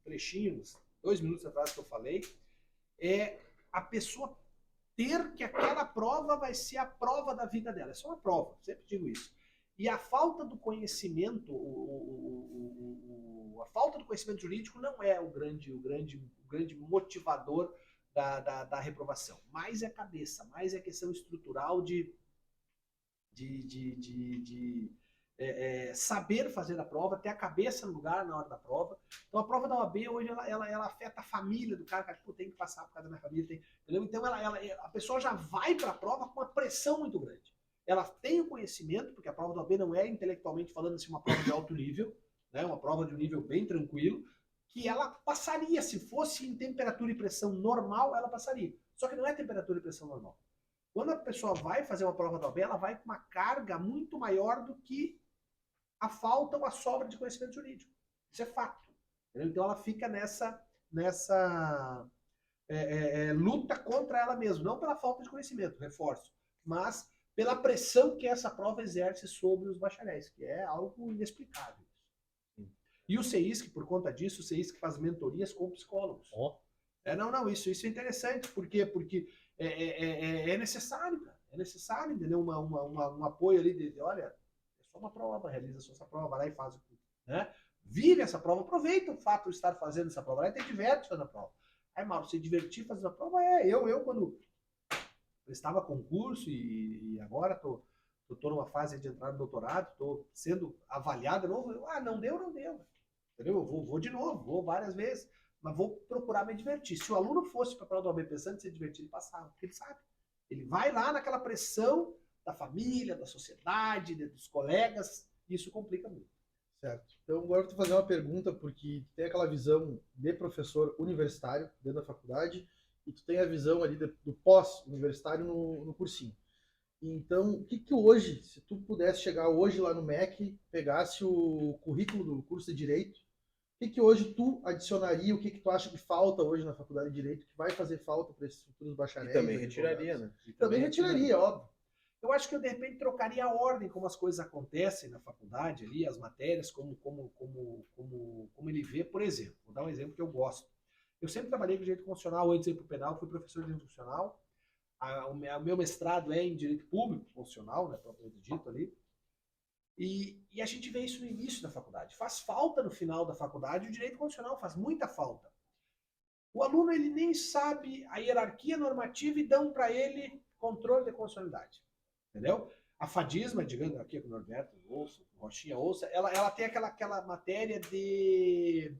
trechinho, 2 minutos atrás que eu falei, é a pessoa ter que aquela prova vai ser a prova da vida dela. É só uma prova, sempre digo isso. E a falta do conhecimento, a falta do conhecimento jurídico não é o grande motivador da reprovação. Mais é a cabeça, mais é a questão estrutural de saber fazer a prova, ter a cabeça no lugar na hora da prova. Então a prova da OAB hoje ela afeta a família do cara, tipo, tem que passar por causa da minha família, entendeu? Então a pessoa já vai para a prova com uma pressão muito grande. Ela tem o conhecimento, porque a prova da OAB não é intelectualmente falando assim uma prova de alto nível, né? Uma prova de um nível bem tranquilo, que ela passaria, se fosse em temperatura e pressão normal, ela passaria. Só que não é temperatura e pressão normal. Quando a pessoa vai fazer uma prova da OAB, ela vai com uma carga muito maior do que a falta ou a sobra de conhecimento jurídico. Isso é fato. Entendeu? Então ela fica nessa luta contra ela mesma, não pela falta de conhecimento, reforço, mas pela pressão que essa prova exerce sobre os bacharéis, que é algo inexplicável. E o CEISC, por conta disso, o CEISC faz mentorias com psicólogos. Isso é interessante. Por quê? Porque é necessário, cara. É necessário, entendeu? Um apoio ali de olha, é só uma prova, realiza só essa prova, vai lá e faz o que, né? Vive essa prova, aproveita o fato de estar fazendo essa prova, vai lá e te diverte fazendo a prova. Aí, Mauro, se divertir fazendo a prova, eu quando prestava concurso e agora tô numa fase de entrar no doutorado, estou sendo avaliado de novo, não deu, entendeu? Eu vou de novo, vou várias vezes, mas vou procurar me divertir. Se o aluno fosse para a prova do OAB pensando em se divertir, ele passava, porque ele sabe. Ele vai lá naquela pressão da família, da sociedade, dos colegas, e isso complica muito. Certo. Então agora eu vou fazer uma pergunta, porque tem aquela visão de professor universitário dentro da faculdade, e tu tem a visão ali do pós-universitário no cursinho. Então, o que hoje, se tu pudesse chegar hoje lá no MEC, pegasse o currículo do curso de Direito, o que hoje tu adicionaria, o que tu acha que falta hoje na faculdade de Direito, que vai fazer falta para esses futuros E bacharéis? também retiraria, né? Também retiraria, óbvio. Eu acho que eu, de repente, trocaria a ordem como as coisas acontecem na faculdade ali, as matérias, como ele vê, por exemplo. Vou dar um exemplo que eu gosto. Eu sempre trabalhei com direito constitucional, antes de ir para o penal, fui professor de direito constitucional. O meu mestrado é em direito público constitucional, né, propriamente dito ali. E a gente vê isso no início da faculdade. Faz falta no final da faculdade, o direito constitucional faz muita falta. O aluno ele nem sabe a hierarquia normativa e dão para ele controle de constitucionalidade. Entendeu? A FADISMA, digamos aqui com o Norberto ouça, o Rochinha ouça, ela tem aquela matéria de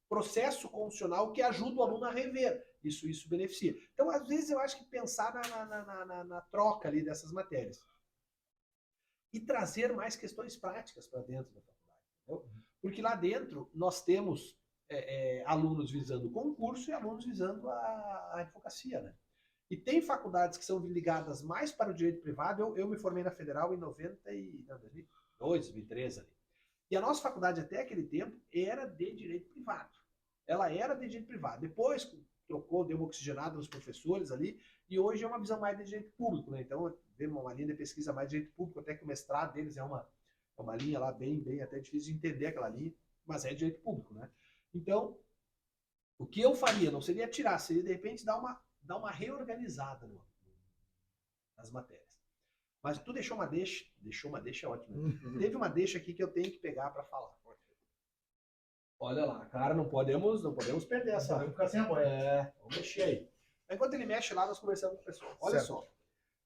processo constitucional que ajuda o aluno a rever. Isso beneficia. Então, às vezes, eu acho que pensar na troca ali dessas matérias. E trazer mais questões práticas para dentro da faculdade. Entendeu? Porque lá dentro nós temos alunos visando o concurso e alunos visando a advocacia, né? E tem faculdades que são ligadas mais para o direito privado. Eu me formei na Federal em 2002, 2013 ali. E a nossa faculdade até aquele tempo era de direito privado. Ela era de direito privado. Depois trocou, deu uma oxigenada nos professores ali, e hoje é uma visão mais de direito público, né? Então, vemos uma linha de pesquisa mais de direito público, até que o mestrado deles é uma linha lá bem até difícil de entender aquela linha, mas é de direito público, né? Então, o que eu faria não seria tirar, seria de repente dar uma reorganizada nas matérias. Mas tu deixou uma deixa ótima. Teve uma deixa aqui que eu tenho que pegar para falar. Olha lá, cara, não podemos perder essa. Vamos ficar sem a boia. Vamos mexer aí. Enquanto ele mexe lá, nós conversamos com o pessoal. Olha só,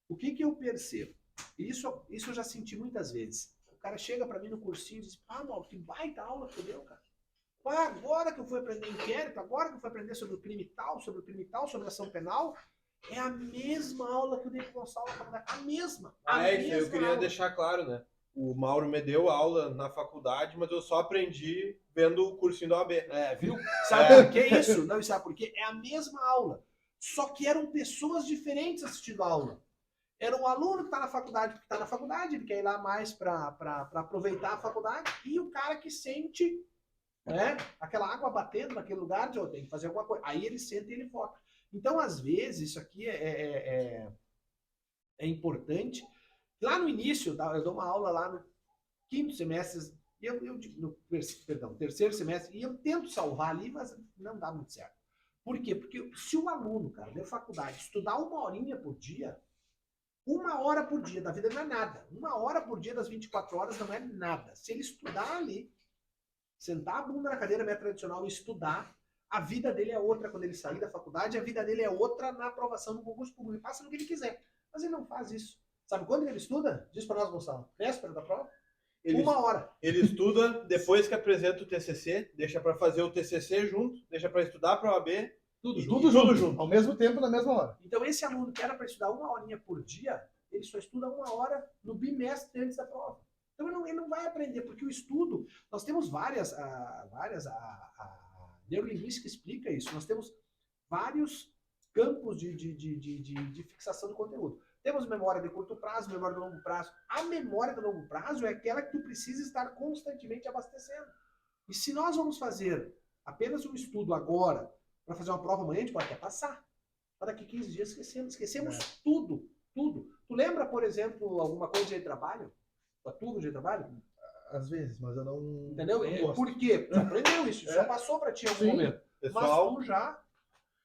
o que eu percebo? Isso eu já senti muitas vezes. O cara chega para mim no cursinho e diz, Mauro, que baita aula que tu deu, cara. Agora que eu fui aprender inquérito, agora que eu fui aprender sobre o crime tal, sobre ação penal, é a mesma aula que eu dei pro Gonçalo na faculdade. A mesma. Isso eu queria deixar claro, né? O Mauro me deu aula na faculdade, mas eu só aprendi vendo o cursinho da OAB. Viu? Sabe por que isso? Não, sabe por quê? É a mesma aula. Só que eram pessoas diferentes assistindo a aula. Era um aluno que está na faculdade, porque está na faculdade, ele quer ir lá mais para aproveitar a faculdade, e o cara que sente aquela água batendo naquele lugar, de tem que fazer alguma coisa. Aí ele senta e ele foca. Então, às vezes, isso aqui é importante. Lá no início, eu dou uma aula lá no quinto semestre, terceiro semestre, e eu tento salvar ali, mas não dá muito certo. Por quê? Porque se o aluno, cara, da faculdade, estudar 1 horinha por dia, 1 hora por dia da vida não é nada. 1 hora por dia das 24 horas não é nada. Se ele estudar ali, sentar a bunda na cadeira meio tradicional e estudar, a vida dele é outra quando ele sair da faculdade, a vida dele é outra na aprovação do concurso público. Ele passa no que ele quiser. Mas ele não faz isso. Sabe quando ele estuda? Diz para nós, Gonçalo. Véspera da prova? 1 hora. Ele estuda depois que apresenta o TCC, deixa para fazer o TCC junto, deixa para estudar para a OAB. Tudo junto. Ao mesmo tempo, na mesma hora. Então, esse aluno que era para estudar 1 horinha por dia, ele só estuda 1 hora no bimestre antes da prova. Então, ele não vai aprender, porque o estudo... Nós temos várias... A neurolinguística explica isso. Nós temos vários campos de fixação do conteúdo. Temos memória de curto prazo, memória de longo prazo. A memória de longo prazo é aquela que tu precisa estar constantemente abastecendo. E se nós vamos fazer apenas um estudo agora, para fazer uma prova amanhã, a gente pode até passar. Para daqui 15 dias esquecemos tudo. Tu lembra, por exemplo, alguma coisa de trabalho? Da turma de trabalho? Às vezes, mas eu não... Entendeu? Não Por quê? Tu aprendeu isso, só passou para ti em algum momento. Pessoal, mas tu já...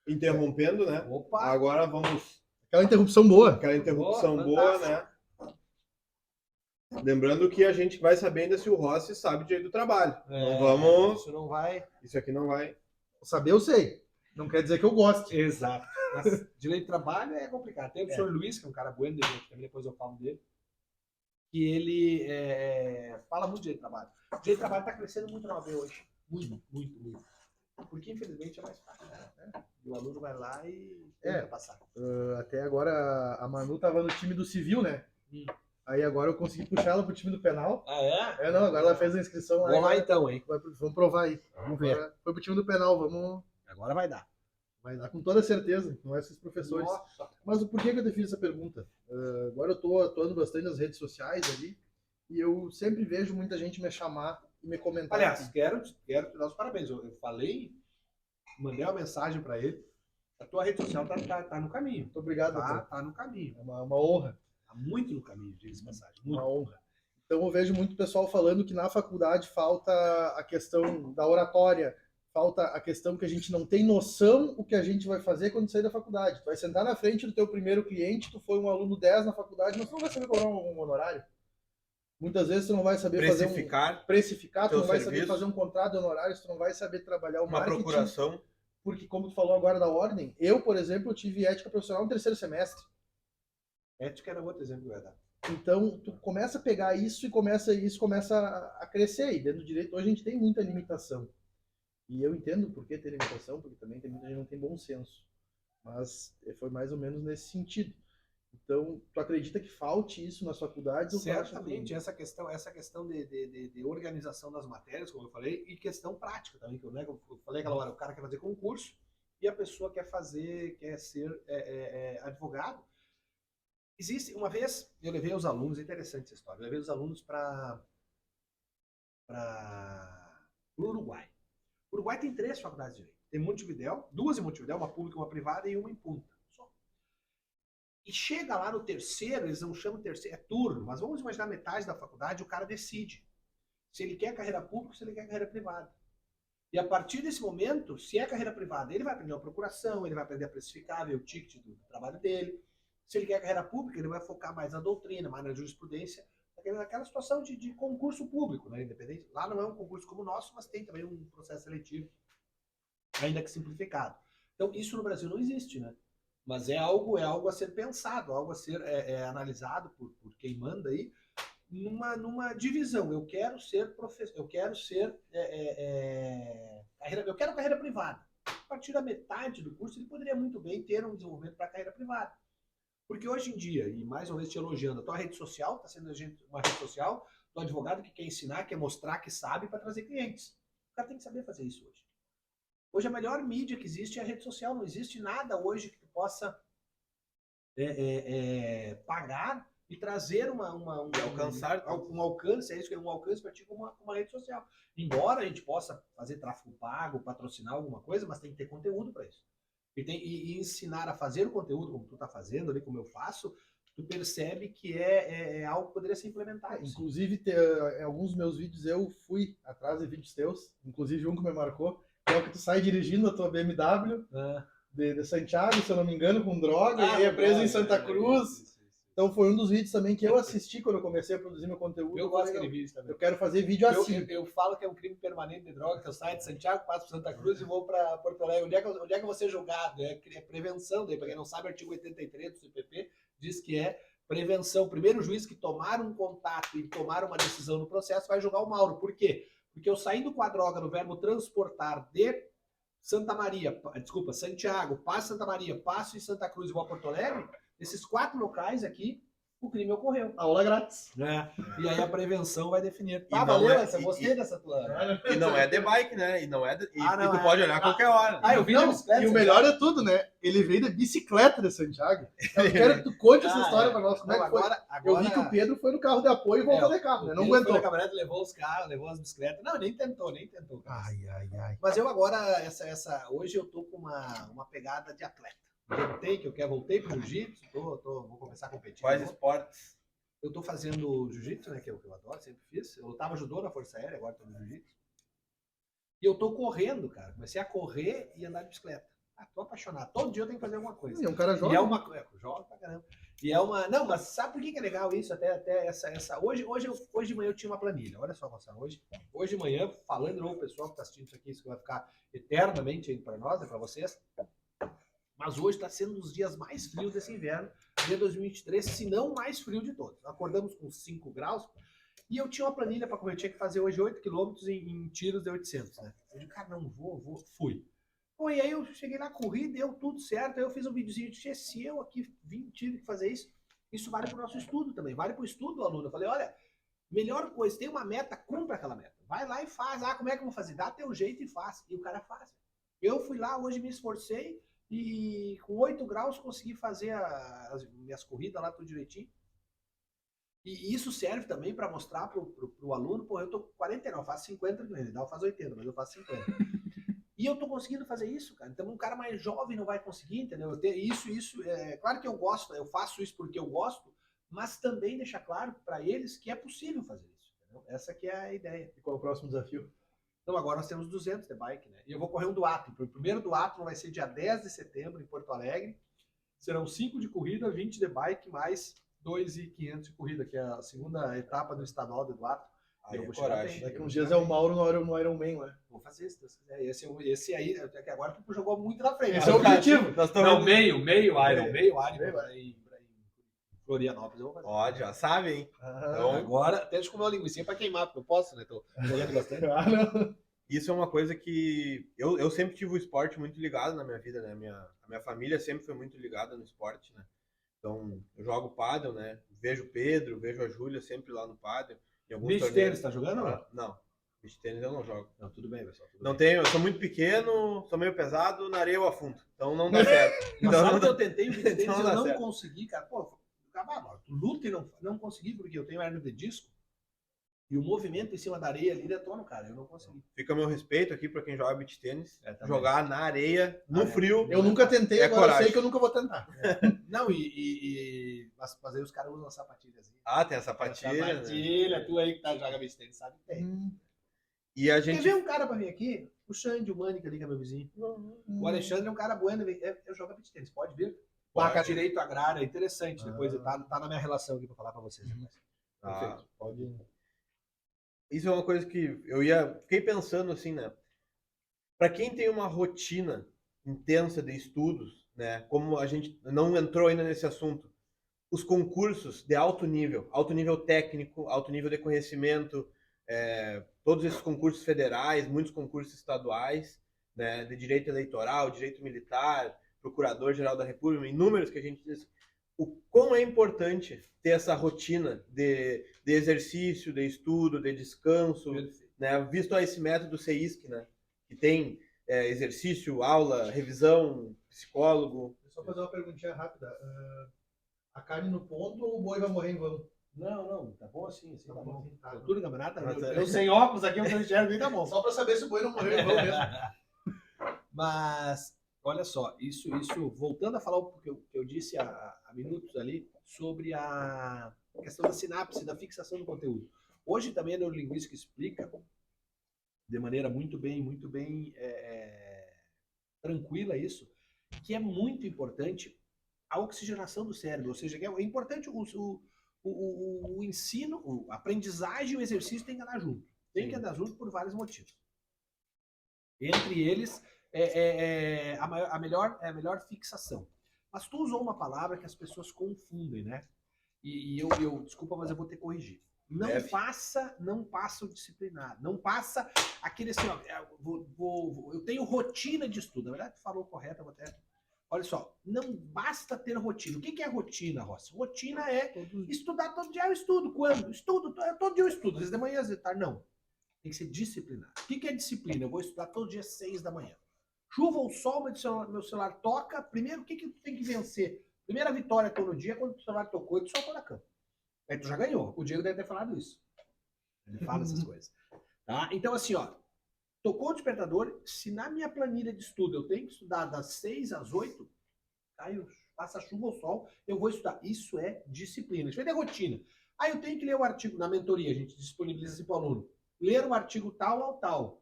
interrompendo, né? Opa! Agora vamos... Aquela interrupção boa. Aquela interrupção boa, né? Lembrando que a gente vai saber ainda se o Rossi sabe direito do trabalho. Não vamos... Isso não vai... Isso aqui não vai... Saber eu sei. Não quer dizer que eu goste. Exato. Mas direito de trabalho é complicado. Tem o professor Luiz, que é um cara bueno, também depois eu falo dele, que ele fala muito de direito de trabalho. O direito de trabalho está crescendo muito na OAB hoje. Muito. Porque, infelizmente, é mais fácil. Né? E o aluno vai lá e tenta passar. Até agora, a Manu estava no time do civil, né? Aí agora eu consegui puxar ela pro time do penal. Ah, é? Não, agora ela fez a inscrição lá. Vamos lá então, hein? Vamos provar aí. Vamos ver. Foi pro time do penal, vamos... Agora vai dar. Vai dar com toda certeza, não é esses professores. Nossa. Mas o porquê que eu fiz essa pergunta? Agora eu estou atuando bastante nas redes sociais ali e eu sempre vejo muita gente me chamar e me comentar. Aliás, quero te dar os parabéns. Eu falei, mandei uma mensagem para ele. A tua rede social tá no caminho. Muito obrigado, doutor. Tá no caminho. É uma honra. Tá muito no caminho, diga-se passagem. Muito. Uma honra. Então eu vejo muito pessoal falando que na faculdade falta a questão da oratória, falta a questão que a gente não tem noção o que a gente vai fazer quando sair da faculdade. Tu vai sentar na frente do teu primeiro cliente, tu foi um aluno 10 na faculdade, mas tu não vai saber cobrar um honorário. Muitas vezes tu não vai saber precificar, tu não vai saber fazer um contrato de honorários, tu não vai saber trabalhar o marketing. Uma procuração. Porque, como tu falou agora da ordem, eu, por exemplo, tive ética profissional no 3º semestre. Ética era outro exemplo que eu ia dar. Então, tu começa a pegar isso e começa a crescer. E dentro do direito, hoje a gente tem muita limitação. E eu entendo por que tem limitação, porque também tem muita gente que não tem bom senso. Mas foi mais ou menos nesse sentido. Então, tu acredita que falte isso nas faculdades? Certamente, essa questão de organização das matérias, como eu falei, e questão prática também, que eu falei aquela hora, o cara quer fazer concurso e a pessoa quer ser advogado. Existe, uma vez, eu levei os alunos, é interessante essa história, eu levei os alunos para o Uruguai. O Uruguai tem 3 faculdades de direito. Tem Montevidéu, 2 em Montevidéu, uma pública, uma privada e uma em Punta. Só. E chega lá no terceiro, eles não chamam terceiro, é turno, mas vamos imaginar metade da faculdade, o cara decide se ele quer carreira pública ou se ele quer carreira privada. E a partir desse momento, se é carreira privada, ele vai aprender uma procuração, ele vai aprender a precificar, ver o ticket do trabalho dele. Se ele quer carreira pública, ele vai focar mais na doutrina, mais na jurisprudência, naquela situação de concurso público, né? Independente. Lá não é um concurso como o nosso, mas tem também um processo seletivo, ainda que simplificado. Então, isso no Brasil não existe, né? Mas é algo a ser pensado, algo a ser analisado por quem manda aí, numa divisão. Eu quero ser professor, eu quero carreira privada. A partir da metade do curso, ele poderia muito bem ter um desenvolvimento para carreira privada. Porque hoje em dia, e mais uma vez te elogiando, a tua rede social está sendo uma rede social do advogado que quer ensinar, quer mostrar que sabe para trazer clientes. O cara tem que saber fazer isso hoje. Hoje a melhor mídia que existe é a rede social. Não existe nada hoje que tu possa pagar e trazer um alcance, um alcance para ti como uma rede social. Embora a gente possa fazer tráfego pago, patrocinar alguma coisa, mas tem que ter conteúdo para isso. E ensinar a fazer o conteúdo como tu está fazendo ali, como eu faço, tu percebe que é algo que poderia ser implementado. Inclusive, em alguns dos meus vídeos eu fui atrás de vídeos teus, inclusive um que me marcou, que é o que tu sai dirigindo a tua BMW de Santiago, se eu não me engano, com droga, e é preso em Santa Cruz. Então foi um dos vídeos também que eu assisti quando eu comecei a produzir meu conteúdo. Eu gosto daquele vídeo também. Eu quero fazer vídeo assim. Eu falo que é um crime permanente de droga, que eu saio de Santiago, passo para Santa Cruz e vou para Porto Alegre. Onde é que eu vou ser julgado? É prevenção. Para quem não sabe, o artigo 83 do CPP diz que é prevenção. O primeiro juiz que tomar um contato e tomar uma decisão no processo vai julgar o Mauro. Por quê? Porque eu saindo com a droga no verbo transportar de Santiago, passo Santa Maria, passo em Santa Cruz e vou a Porto Alegre, esses 4 locais aqui, o crime ocorreu. Aula grátis. E aí a prevenção vai definir. Gostei dessa tua. E não é de bike, né? E tu pode olhar a qualquer hora. Eu vi bicicleta. E o melhor é tudo, né? Ele veio de bicicleta de Santiago. Eu quero que tu conte essa história pra nós. Como é que foi? Eu vi que o Pedro foi no carro de apoio e voltou de carro, né? Não aguentou. Foi na caminhonete, levou os carros, levou as bicicletas. Não, nem tentou. Ai. Mas eu agora, hoje eu tô com uma pegada de atleta. Voltei pro jiu-jitsu, vou começar a competir. Quais esportes? Eu tô fazendo jiu-jitsu, né, que é o que eu adoro, sempre fiz. Eu lutava judô na Força Aérea, agora tô no jiu-jitsu. E eu tô correndo, cara. Comecei a correr e andar de bicicleta. Tô apaixonado. Todo dia eu tenho que fazer alguma coisa. E é um cara jovem. E jovem pra caramba. Não, mas sabe por que é legal isso? Até essa... Hoje de manhã eu tinha uma planilha. Olha só, Gonçalo. Hoje de manhã, falando de novo, o pessoal que tá assistindo isso aqui, isso que vai ficar eternamente aí pra nós, pra vocês. Mas hoje está sendo um dos dias mais frios desse inverno, de 2023, se não mais frio de todos. Acordamos com 5 graus e eu tinha uma planilha para correr. Eu tinha que fazer hoje 8 km em tiros de 800, né? Eu disse, cara, não vou. Fui. Pô, e aí eu cheguei lá, corri, deu tudo certo. Aí eu fiz um videozinho de se eu aqui tive que fazer isso. Isso vale para o nosso estudo também, vale para o estudo do aluno. Eu falei, olha, melhor coisa, tem uma meta, cumpra aquela meta. Vai lá e faz. Como é que eu vou fazer? Dá teu jeito e faz. E o cara faz. Eu fui lá, hoje me esforcei. E com 8 graus consegui fazer as minhas corridas lá tudo direitinho. E isso serve também para mostrar pro aluno, pô, eu tô com 49, eu faço 50, ele dá, eu faço 80, mas eu faço 50. E eu tô conseguindo fazer isso, cara. Então um cara mais jovem não vai conseguir, entendeu? Eu tenho isso, claro que eu gosto, eu faço isso porque eu gosto, mas também deixar claro para eles que é possível fazer isso, entendeu? Essa que é a ideia. E qual é o próximo desafio? Então agora nós temos 200 de bike, né? E eu vou correr um duatlon. O primeiro duatlon vai ser dia 10 de setembro em Porto Alegre. Serão 5 de corrida, 20 de bike, mais 2.500 de corrida, que é a segunda etapa do estadual do duatlon. Aí eu é vou chegar coragem. bem. Daqui uns dias é o Mauro no Iron Man, né? Vou fazer, se Deus quiser. Esse aí, até que agora tu jogou muito na frente. Esse é o objetivo. Nós Não, estamos... meio Iron, Meio em Florianópolis eu vou fazer. Ó, já sabe, hein? Então, Agora, até de comer uma linguiça pra queimar, porque eu posso, né? Tô jogando bastante. Ah, não. isso é uma coisa que eu sempre tive o esporte muito ligado na minha vida, né? A minha família sempre foi muito ligada no esporte, né? Então, eu jogo pádel, né? Vejo o Pedro, vejo a Júlia sempre lá no pádel. Em alguns Beach torneios. tênis, tá jogando ou não? Não. Beach tênis eu não jogo. Não, tudo bem, pessoal. Tudo Não bem. tenho, eu sou muito pequeno, sou meio pesado, na areia eu afundo. Então não dá certo. Mas Então, sabe não que dá... eu tentei o beach tênis Não e eu dá não certo. consegui, cara. Pô, tu luta e não consegui, porque eu tenho hernia de disco. E o movimento em cima da areia ali detona, cara. Eu não consegui. Fica meu respeito aqui pra quem joga beach tênis. Também. Jogar na areia, no frio. Eu nunca tentei, É agora eu coragem. sei que eu nunca vou tentar. Não, mas aí os caras usam sapatilhas. Ah, tem a sapatilha. Né? Sapatilha, tu aí que joga beach tênis, sabe que tem. E a Quer gente. ver um cara pra vir aqui? O Xande, o Mânica ali, que é meu vizinho. O Alexandre é um cara bueno, eu jogo beach tênis, pode vir? Placa direito agrário, é interessante. Depois tá na minha relação aqui pra falar pra vocês. Ah, Perfeito. Pode. isso é uma coisa que fiquei pensando assim, né? Para quem tem uma rotina intensa de estudos, né? Como a gente não entrou ainda nesse assunto, os concursos de alto nível técnico, alto nível de conhecimento, todos esses concursos federais, muitos concursos estaduais, né? De direito eleitoral, direito militar, procurador-geral da República, inúmeros que a gente diz. O quão é importante ter essa rotina de exercício, de estudo, de descanso, né? Visto esse método CEISC, né? Que tem exercício, aula, revisão, psicólogo. Só fazer uma perguntinha rápida. A carne no ponto ou o boi vai morrer em vão? Não, tá bom assim, tá bom. Tá. Tudo no campeonato, Mas eu sem óculos aqui, eu não enxergo, tá bom. Só pra saber se o boi não morreu em vão mesmo. Mas, olha só, isso voltando a falar o que eu disse há minutos ali, sobre a questão da sinapse, da fixação do conteúdo. Hoje também a neurolinguística explica, de maneira muito bem tranquila isso, que é muito importante a oxigenação do cérebro, ou seja, que é importante o ensino, a aprendizagem e o exercício tem que andar junto. Tem que andar junto por vários motivos. Entre eles, a melhor fixação. Mas tu usou uma palavra que as pessoas confundem, né? E eu desculpa, mas eu vou ter que corrigir. Não passa o disciplinado. Não passa aquele assim, ó, eu tenho rotina de estudo. Na verdade, tu falou correto, eu vou até... Olha só, não basta ter rotina. O que é rotina, Rossi? Rotina é estudar todo dia. Eu estudo. Quando? Estudo. Todo dia eu estudo. Às vezes de manhã, às vezes de tarde. Não. Tem que ser disciplinado. O que é disciplina? Eu vou estudar todo dia às 6 da manhã. Chuva ou sol, meu celular toca. Primeiro, o que tu tem que vencer? Primeira vitória todo dia, quando o celular tocou e tu soltou da cama. Aí tu já ganhou. O Diego deve ter falado isso. Ele fala essas coisas. Tá? Então, assim, ó. Tocou o despertador. Se na minha planilha de estudo eu tenho que estudar das 6 às 8, caiu, passa chuva ou sol, eu vou estudar. Isso é disciplina. Isso é rotina. Aí eu tenho que ler o artigo na mentoria. A gente disponibiliza assim para o aluno. Ler o artigo tal ao tal.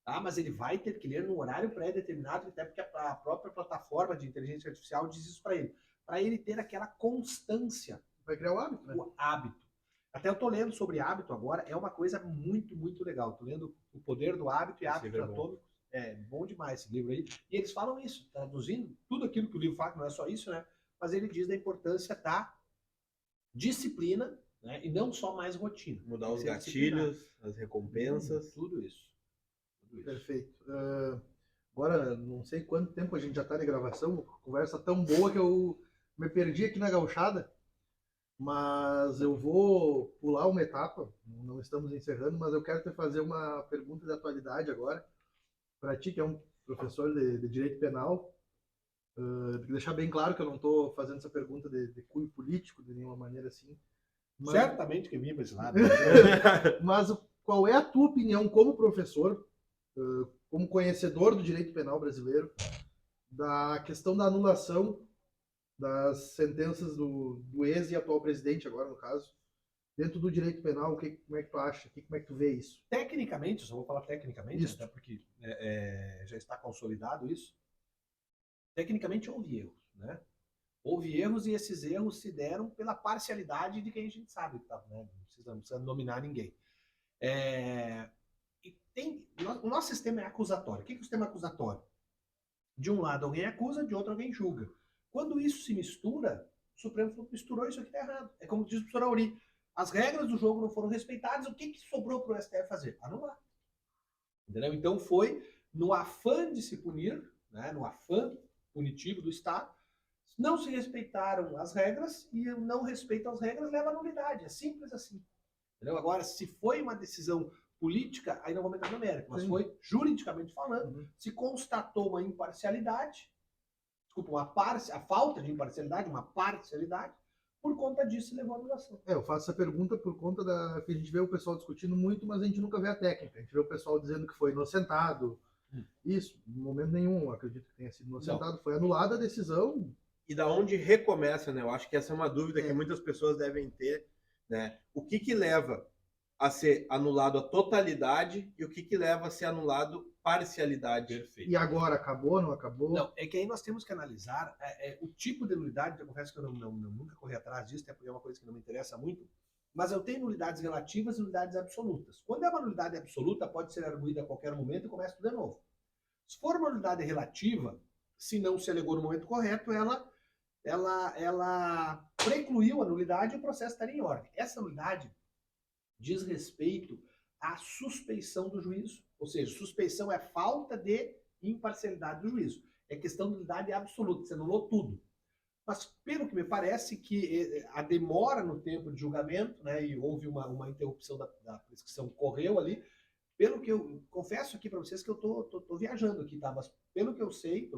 Tá? Mas ele vai ter que ler no horário pré-determinado, até porque a própria plataforma de inteligência artificial diz isso para ele. Para ele ter aquela constância. Vai criar o hábito, né? O hábito. Até eu tô lendo sobre hábito agora, é uma coisa muito legal. Tô lendo O Poder do Hábito e Hábitos Atômicos. É bom demais esse livro aí. E eles falam isso, traduzindo tudo aquilo que o livro fala, que não é só isso, né? Mas ele diz da importância da disciplina, né? E não só mais rotina. Mudar os gatilhos, as recompensas. Tudo isso. Perfeito. Agora, não sei quanto tempo a gente já está de gravação, conversa tão boa que eu me perdi aqui na gauchada, mas eu vou pular uma etapa, não estamos encerrando, mas eu quero te fazer uma pergunta de atualidade agora, para ti que é um professor de Direito Penal. Tem que deixar bem claro que eu não estou fazendo essa pergunta de cunho político de nenhuma maneira assim. Mas, Certamente que vinha para esse lado. mas qual é a tua opinião como professor, como conhecedor do direito penal brasileiro, da questão da anulação das sentenças do ex e atual presidente, agora no caso, dentro do direito penal? Como é que tu acha? Como é que tu vê isso? Tecnicamente, eu só vou falar tecnicamente, Isso. até porque já está consolidado isso. Tecnicamente houve erros, né? Houve erros e esses erros se deram pela parcialidade de quem a gente sabe, tá, né? Não precisa nominar ninguém. O nosso sistema é acusatório. O que é o sistema acusatório? De um lado alguém acusa, de outro alguém julga. Quando isso se mistura, o Supremo falou que misturou, isso aqui está errado. É como diz o professor Auri, as regras do jogo não foram respeitadas, o que sobrou para o STF fazer? Anular. Entendeu? Então foi no afã de se punir, né, no afã punitivo do Estado, não se respeitaram as regras e o não respeito às regras leva à nulidade. É simples assim. Entendeu? Agora, se foi uma decisão política, aí não vou entrar no mérito, mas foi juridicamente falando, se constatou uma imparcialidade, a falta de imparcialidade, uma parcialidade, por conta disso levou à anulação. Eu faço essa pergunta por conta que a gente vê o pessoal discutindo muito, mas a gente nunca vê a técnica. A gente vê o pessoal dizendo que foi inocentado. Isso, em momento nenhum, acredito que tenha sido inocentado. Não. Foi anulada a decisão. E da onde recomeça, né? Eu acho que essa é uma dúvida que muitas pessoas devem ter, né? O que leva a ser anulado a totalidade e o que leva a ser anulado parcialidade? Perfeito. E agora, acabou, não acabou? Não, é que aí nós temos que analisar o tipo de nulidade. Eu confesso que eu nunca corri atrás disso, até porque é uma coisa que não me interessa muito, mas eu tenho nulidades relativas e nulidades absolutas. Quando é uma nulidade absoluta, pode ser arguída a qualquer momento e começa tudo de novo. Se for uma nulidade relativa, se não se alegou no momento correto, ela precluiu a nulidade e o processo estaria em ordem. Essa nulidade diz respeito à suspeição do juízo, ou seja, suspeição é falta de imparcialidade do juízo. É questão de nulidade absoluta, você anulou tudo. Mas, pelo que me parece, que a demora no tempo de julgamento, né, e houve uma interrupção da prescrição, correu ali, pelo que eu confesso aqui para vocês que eu tô viajando aqui, tá? Mas pelo que eu sei,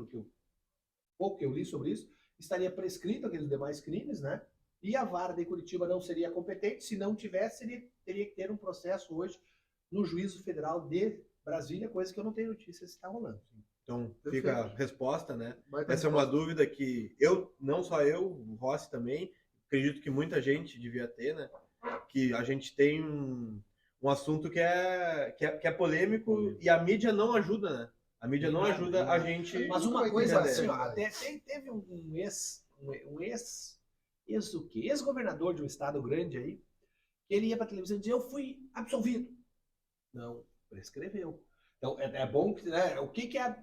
pouco que eu li sobre isso, estaria prescrito aqueles demais crimes, né? E a vara de Curitiba não seria competente. Se não tivesse, teria que ter um processo hoje no Juízo Federal de Brasília, coisa que eu não tenho notícia se está rolando. Então, fica a resposta, né? Essa é uma dúvida que não só eu, o Rossi também, acredito que muita gente devia ter, né? Que a gente tem um assunto que é polêmico e a mídia não ajuda, né? A mídia não ajuda a gente... Mas uma coisa assim, ó, até teve um ex-governador de um estado grande aí, que ele ia para a televisão e dizia, eu fui absolvido. Não, prescreveu. Então, é bom que... Né, o que é...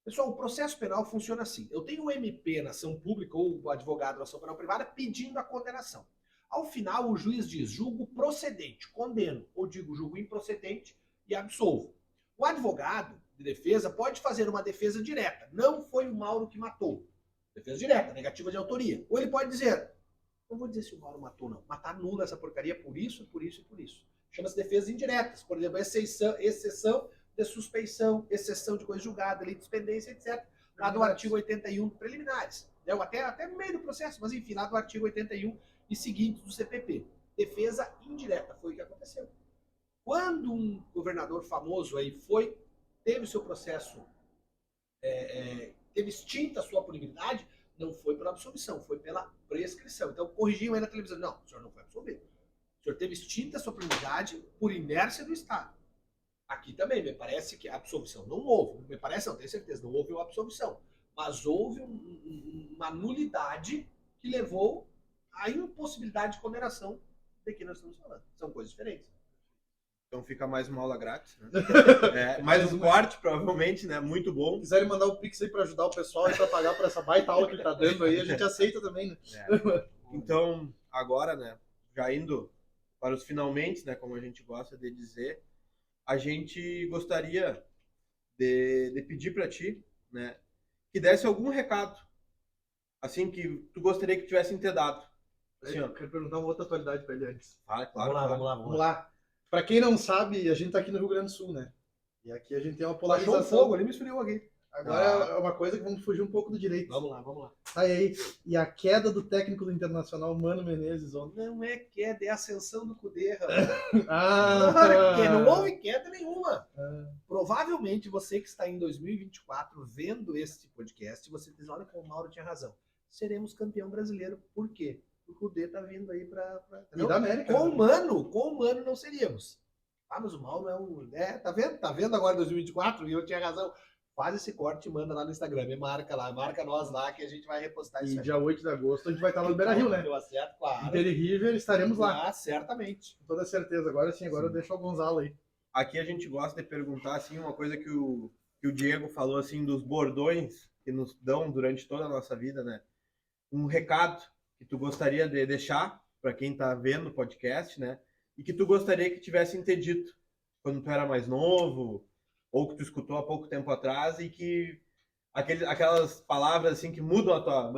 Pessoal, o processo penal funciona assim. Eu tenho o MP na ação pública ou o advogado na ação penal privada pedindo a condenação. Ao final, o juiz diz, julgo procedente, condeno, ou digo, julgo improcedente e absolvo. O advogado de defesa pode fazer uma defesa direta. Não foi o Mauro que matou. Defesa direta, negativa de autoria. Ou ele pode dizer, não vou dizer se o Mauro matou, não. Matar nula essa porcaria por isso, por isso e por isso. Chama-se defesas indiretas. Por exemplo, exceção de suspeição, exceção de coisa julgada, lei de dispendência, etc. Lá do artigo 81 preliminares. Até no meio do processo, mas enfim, lá do artigo 81 e seguintes do CPP. Defesa indireta, foi o que aconteceu. Quando um governador famoso aí teve seu processo, teve extinta a sua punibilidade, não foi pela absolvição, foi pela prescrição. Então corrigiam ele na televisão. Não, o senhor não foi absolvido. O senhor teve extinta a sua punibilidade por inércia do Estado. Aqui também, me parece que a absolvição não houve. Me parece, não tenho certeza, não houve uma absolvição. Mas houve uma nulidade que levou à impossibilidade de condenação de que nós estamos falando. São coisas diferentes. Então fica mais uma aula grátis, né? Mais um corte, provavelmente, né? Muito bom. Se quiserem mandar um pix aí para ajudar o pessoal e para pagar por essa baita aula que ele tá dando aí, a gente aceita também, né? Então, agora, né? Já indo para os finalmente, né? Como a gente gosta de dizer, a gente gostaria de pedir para ti, né? Que desse algum recado, assim, que tu gostaria que tivessem te dado. Assim, eu quero perguntar uma outra atualidade para ele antes. Claro, Vamos lá. Para quem não sabe, a gente tá aqui no Rio Grande do Sul, né? E aqui a gente tem uma polarização. Baixou o fogo ali, me esfriou aqui. Agora é uma coisa que vamos fugir um pouco do direito. Vamos lá. Aí. E a queda do técnico do Internacional, Mano Menezes, ontem. Não é queda, é ascensão do Cudê, Ah! não houve queda nenhuma. Provavelmente você que está em 2024 vendo este podcast, você diz, olha como o Mauro tinha razão. Seremos campeão brasileiro. Por quê? O Cudê tá vindo aí pra E da América. com o Mano não seríamos. Ah, mas o Mauro é um... tá vendo agora 2024? E eu tinha razão. Faz esse corte e manda lá no Instagram. Me marca lá, marca nós lá que a gente vai repostar isso E aí. dia 8 de agosto a gente vai estar lá no Beira-Rio, né? Deu acerto, claro. Inter e River, estaremos lá. Ah, certamente. Com toda certeza. Agora sim, agora eu deixo o Gonzalo aí. Aqui a gente gosta de perguntar, assim, uma coisa que o Diego falou, assim, dos bordões que nos dão durante toda a nossa vida, né? Um recado que tu gostaria de deixar para quem tá vendo o podcast, né? E que tu gostaria que tivessem te dito quando tu era mais novo, ou que tu escutou há pouco tempo atrás, e que aquelas palavras, assim, que mudam a tua...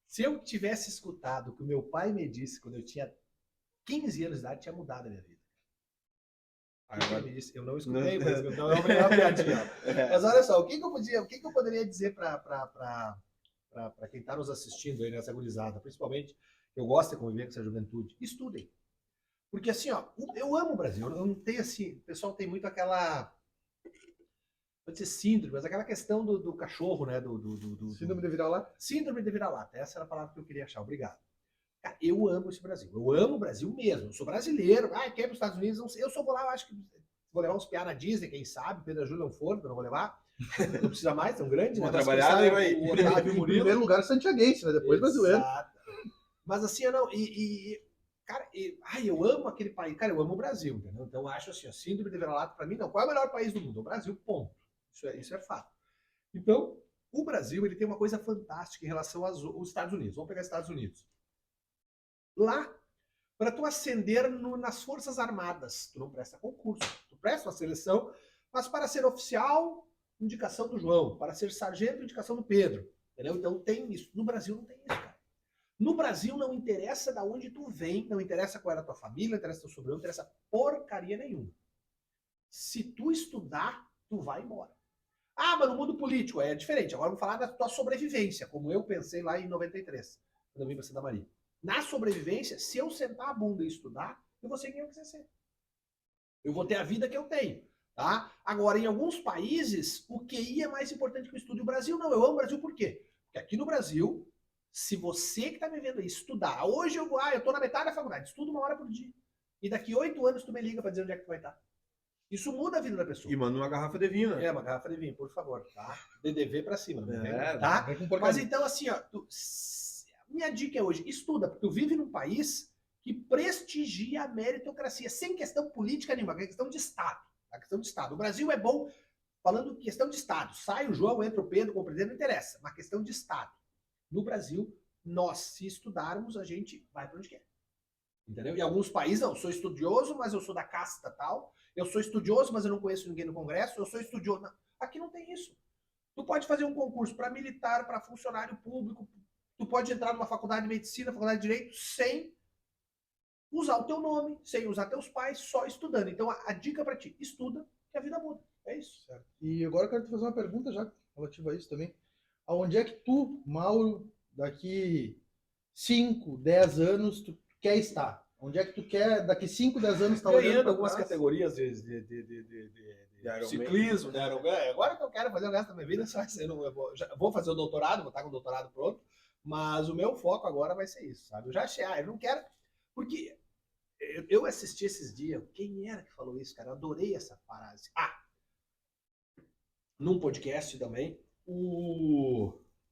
Se eu tivesse escutado o que o meu pai me disse quando eu tinha 15 anos de idade, tinha mudado a minha vida. Eu não escutei, mas não é uma piadinha. Mas olha só, o que eu poderia dizer para quem está nos assistindo aí nessa gurizada, principalmente, eu gosto de conviver com essa juventude, estudem. Porque assim, ó, eu amo o Brasil, eu não tenho assim, o pessoal tem muito aquela, pode ser síndrome, mas aquela questão do cachorro, né, Síndrome de vira-lata? Síndrome de vira-lata, essa era a palavra que eu queria achar, obrigado. Cara, eu amo esse Brasil. Eu amo o Brasil mesmo. Eu sou brasileiro. Ah, quer ir para os Estados Unidos? Não sei. Eu só vou lá, eu acho que vou levar uns piá na Disney, quem sabe. Pedro Júlio não for, eu não vou levar. Não precisa mais, tão grande. Vou né? trabalhar, né, vai? O Otávio Em Murilo. primeiro lugar, santiaguense, né? Depois brasileiro. Exato. Mas assim, eu não. Cara, eu amo aquele país. Cara, eu amo o Brasil, entendeu? Então eu acho assim, a síndrome de vira-lata, para mim, não. Qual é o melhor país do mundo? O Brasil, ponto. Isso é fato. Então, o Brasil, ele tem uma coisa fantástica em relação aos Estados Unidos. Vamos pegar os Estados Unidos. Lá, para tu ascender nas Forças Armadas, tu não presta concurso, tu presta uma seleção, mas para ser oficial, indicação do João, para ser sargento, indicação do Pedro, entendeu? Então tem isso. No Brasil não tem isso, cara. No Brasil não interessa de onde tu vem, não interessa qual era a tua família, não interessa teu sobrenome, não interessa porcaria nenhuma. Se tu estudar, tu vai embora. Ah, mas no mundo político é diferente. Agora vamos falar da tua sobrevivência, como eu pensei lá em 93, quando eu vim para Santa Maria. Na sobrevivência, se eu sentar a bunda e estudar, eu vou ser quem eu quiser ser. Eu vou ter a vida que eu tenho. Tá? Agora, em alguns países, o QI é mais importante que o estudo. E o Brasil não. Eu amo o Brasil por quê? Porque aqui no Brasil, se você que está me vendo aí estudar, hoje eu estou na metade da faculdade, estudo 1 hora por dia. E daqui 8 anos tu me liga para dizer onde é que tu vai estar. Isso muda a vida da pessoa. E manda uma garrafa de vinho, né? É, uma garrafa de vinho, por favor. Tá? DDV para cima. Tá? Mas então, assim, ó, minha dica é hoje, estuda, porque tu vive num país que prestigia a meritocracia, sem questão política nenhuma, é questão de Estado. A questão de Estado. O Brasil é bom, falando questão de Estado. Sai o João, entra o Pedro, com o presidente, não interessa. Uma questão de Estado. No Brasil, nós, se estudarmos, a gente vai para onde quer. Entendeu? Em alguns países, não, eu sou estudioso, mas eu sou da casta tal. Eu sou estudioso, mas eu não conheço ninguém no Congresso. Eu sou estudioso. Não. Aqui não tem isso. Tu pode fazer um concurso para militar, para funcionário público. Tu pode entrar numa faculdade de medicina, faculdade de direito, sem usar o teu nome, sem usar teus pais, só estudando. Então, a dica para ti, estuda, que a vida muda. É isso. Certo. E agora eu quero te fazer uma pergunta já relativa a isso também. Aonde é que tu, Mauro, daqui 5, 10 anos, tu quer estar? Onde é que tu quer, daqui 5, 10 anos, estar olhando Ganhando algumas trás? categorias de ciclismo, né? Agora que eu quero fazer o resto da minha vida, só que eu vou fazer o doutorado, vou estar com o doutorado pronto, mas o meu foco agora vai ser isso, sabe? Eu já achei, eu não quero, porque eu assisti esses dias, quem era que falou isso, cara? Eu adorei essa frase. Num podcast também,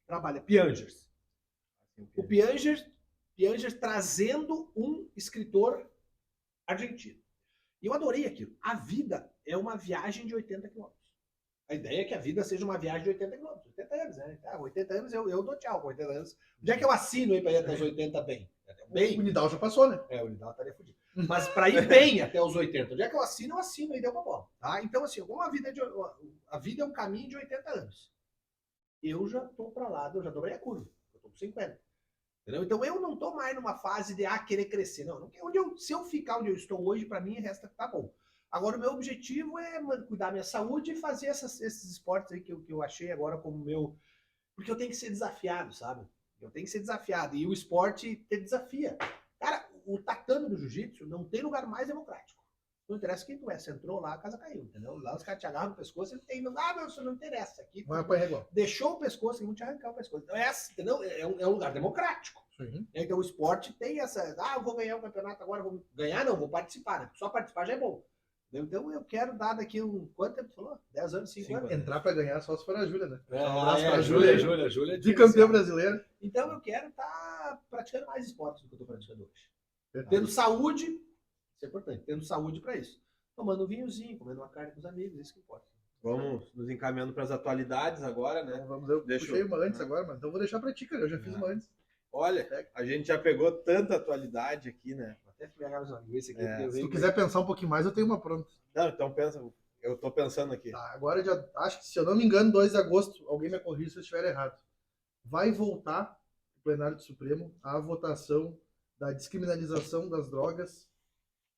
trabalha Piangers. O Piangers trazendo um escritor argentino. E eu adorei aquilo. A vida é uma viagem de 80 quilômetros. A ideia é que a vida seja uma viagem de 80 quilômetros. 80 anos, né? 80 anos eu dou tchau com 80 anos. Onde é que eu assino aí para ir até os 80 bem? O Nidal já passou, né? O Nidal estaria fudido. Mas para ir bem até os 80, onde é que eu assino e deu uma bola. Tá? Então, assim, como a vida é um caminho de 80 anos. Eu já tô para lá, eu já dobrei a curva. Eu tô com 50. Entendeu? Então eu não tô mais numa fase de querer crescer. Não, se eu ficar onde eu estou hoje, para mim, resta que tá bom. Agora, o meu objetivo é cuidar da minha saúde e fazer esses esportes aí que eu achei agora como meu... Porque eu tenho que ser desafiado, sabe? Eu tenho que ser desafiado. E o esporte te desafia. Cara, o tatame do jiu-jitsu não tem lugar mais democrático. Não interessa quem tu é. Você entrou lá, a casa caiu, entendeu? Lá os caras te agarram no pescoço, ele tem... Ah, meu, isso não interessa. Aqui, Vai apanhar igual. deixou o pescoço, vão te arrancar o pescoço. Então, entendeu? É um lugar democrático. Sim. Então, o esporte tem essa... Ah, eu vou ganhar o campeonato agora, vou ganhar, não, vou participar, né? Só participar já é bom. Então, eu quero dar daqui quanto tempo tu falou? 10 anos, 5 anos? Entrar pra ganhar só se for a Júlia, né? Um abraço pra Júlia. Júlia. De campeão brasileiro. Então, eu quero estar praticando mais esportes do que eu estou praticando hoje. Verdade. Tendo saúde, isso é importante, tendo saúde para isso. Tomando um vinhozinho, comendo uma carne com os amigos, isso que importa. Vamos nos encaminhando para as atualidades agora, né? Vamos, eu Deixa puxei eu- uma antes agora, mas então vou deixar pra ti, cara. Eu já fiz uma antes. Olha, a gente já pegou tanta atualidade aqui, né? Vou até pegar mais uma linguiça aqui. É, porque eu Se tu venho- quiser pensar um pouquinho mais, eu tenho uma pronta. Não, então pensa, eu tô pensando aqui. Tá, agora já acho que, se eu não me engano, 2 de agosto, alguém me corrija se eu estiver errado. Vai voltar o plenário do Supremo a votação da descriminalização das drogas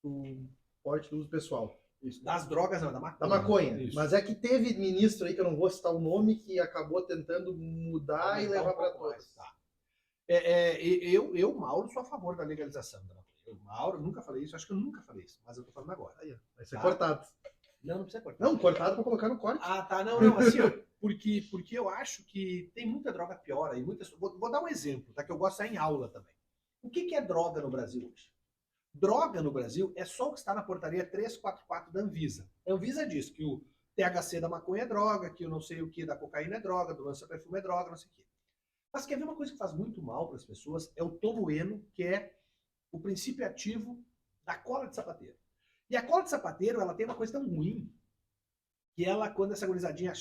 do porte do uso pessoal. Isso. Das drogas, não, da maconha. Da maconha. Isso. Mas é que teve ministro aí, que eu não vou citar o nome, que acabou tentando mudar e Aumentar levar um para pouco todos. mais, tá. Eu, Mauro, sou a favor da legalização da maconha. Eu, Mauro, nunca falei isso, acho que eu nunca falei isso, mas eu tô falando agora. Aí, ó, vai ser Tá. cortado. Não precisa cortar. Não, cortado para colocar no corte. Ah, tá. Não, assim, ó, porque eu acho que tem muita droga pior aí. Vou dar um exemplo, tá? Que eu gosto de estar em aula também. O que é droga no Brasil hoje? Droga no Brasil é só o que está na portaria 344 da Anvisa. A Anvisa diz que o THC da maconha é droga, que o não sei o que da cocaína é droga, do lança-perfume é droga, não sei o que. Mas quer ver uma coisa que faz muito mal para as pessoas? É o tolueno, que é o princípio ativo da cola de sapateiro. E a cola de sapateiro, ela tem uma coisa tão ruim, que ela, quando essa gurizadinha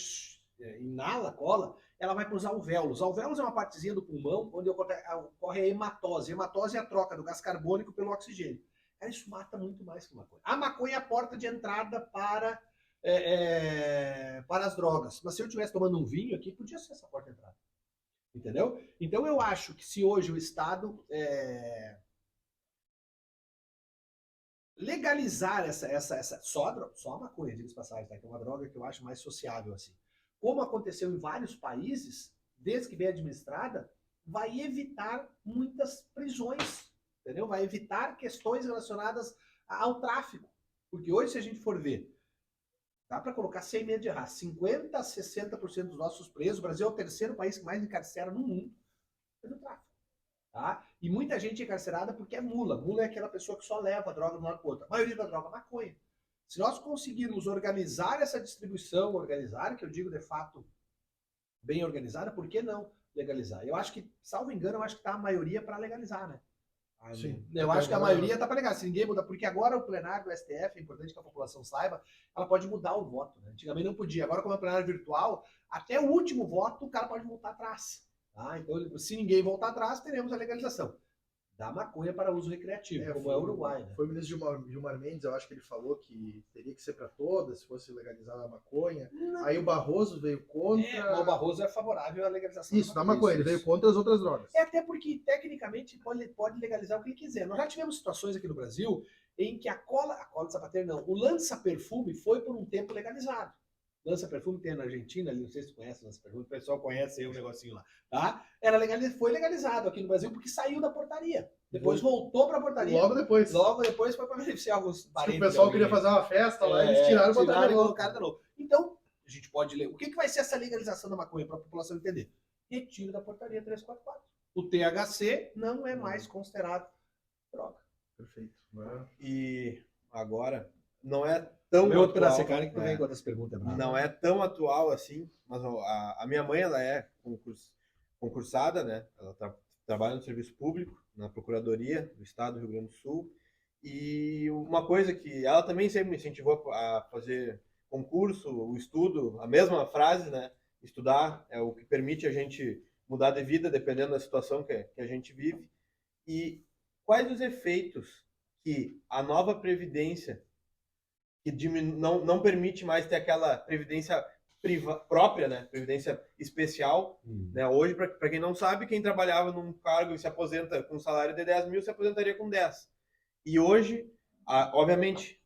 inala a cola, ela vai para os alvéolos. Alvéolos é uma partezinha do pulmão onde ocorre a hematose. A hematose é a troca do gás carbônico pelo oxigênio. Cara, isso mata muito mais que maconha. A maconha é a porta de entrada para as drogas. Mas se eu estivesse tomando um vinho aqui, podia ser essa porta de entrada. Entendeu? Então eu acho que se hoje o Estado legalizar só a maconha, diga-se de passagem, tá? Que é uma droga que eu acho mais sociável assim. Como aconteceu em vários países, desde que bem administrada, vai evitar muitas prisões, entendeu? Vai evitar questões relacionadas ao tráfico. Porque hoje, se a gente for ver, dá para colocar sem medo de errar, 50% a 60% dos nossos presos, o Brasil é o terceiro país que mais encarcera no mundo, pelo tráfico. Tá? E muita gente é encarcerada porque é mula. Mula é aquela pessoa que só leva a droga de um lado para o outro. A maioria da droga é maconha. Se nós conseguirmos organizar essa distribuição, que eu digo de fato bem organizada, por que não legalizar? Eu acho que, salvo engano, eu acho que está a maioria para legalizar, né? Sim. Eu acho que a maioria está para legalizar. Se ninguém muda, porque agora o plenário do STF, é importante que a população saiba, ela pode mudar o voto. Né? Antigamente não podia. Agora, como é plenário virtual, até o último voto o cara pode voltar atrás. Tá? Então, se ninguém voltar atrás, teremos a legalização da maconha para uso recreativo, como é o Uruguai. Né? Foi o ministro Gilmar Mendes, eu acho que ele falou que teria que ser para todas, se fosse legalizar a maconha. Não. Aí o Barroso veio contra... O Barroso é favorável à legalização Isso, da maconha, ele veio contra as outras drogas. É até porque, tecnicamente, pode legalizar o que ele quiser. Nós já tivemos situações aqui no Brasil em que a cola de sapateiro não, o lança-perfume foi por um tempo legalizado. Lança-perfume tem na Argentina, ali, não sei se tu conhece lança-perfume, o pessoal conhece aí o negocinho lá, tá? Foi legalizado aqui no Brasil porque saiu da portaria. Depois voltou para a portaria. Logo depois. Logo depois foi para beneficiar alguns parentes. O pessoal queria fazer uma festa lá, eles tiraram e botaram e colocaram de novo. Então, a gente pode ler. O que vai ser essa legalização da maconha para a população entender? Retiro da portaria 344. O THC não é mais considerado droga. Perfeito. E agora, não é tão Meu outro atual. pedaço, cara, que tu vem com outras perguntas. Não é tão atual assim, mas a minha mãe, ela é concursada, né? Ela trabalha no serviço público, na Procuradoria do Estado do Rio Grande do Sul. E uma coisa que ela também sempre me incentivou a fazer concurso, o estudo, a mesma frase, né? Estudar é o que permite a gente mudar de vida, dependendo da situação que a gente vive. E quais os efeitos que a nova Previdência, que não permite mais ter aquela previdência própria, né? Previdência especial, né? Hoje, para quem não sabe, quem trabalhava num cargo e se aposenta com um salário de 10 mil, se aposentaria com 10. E hoje, obviamente,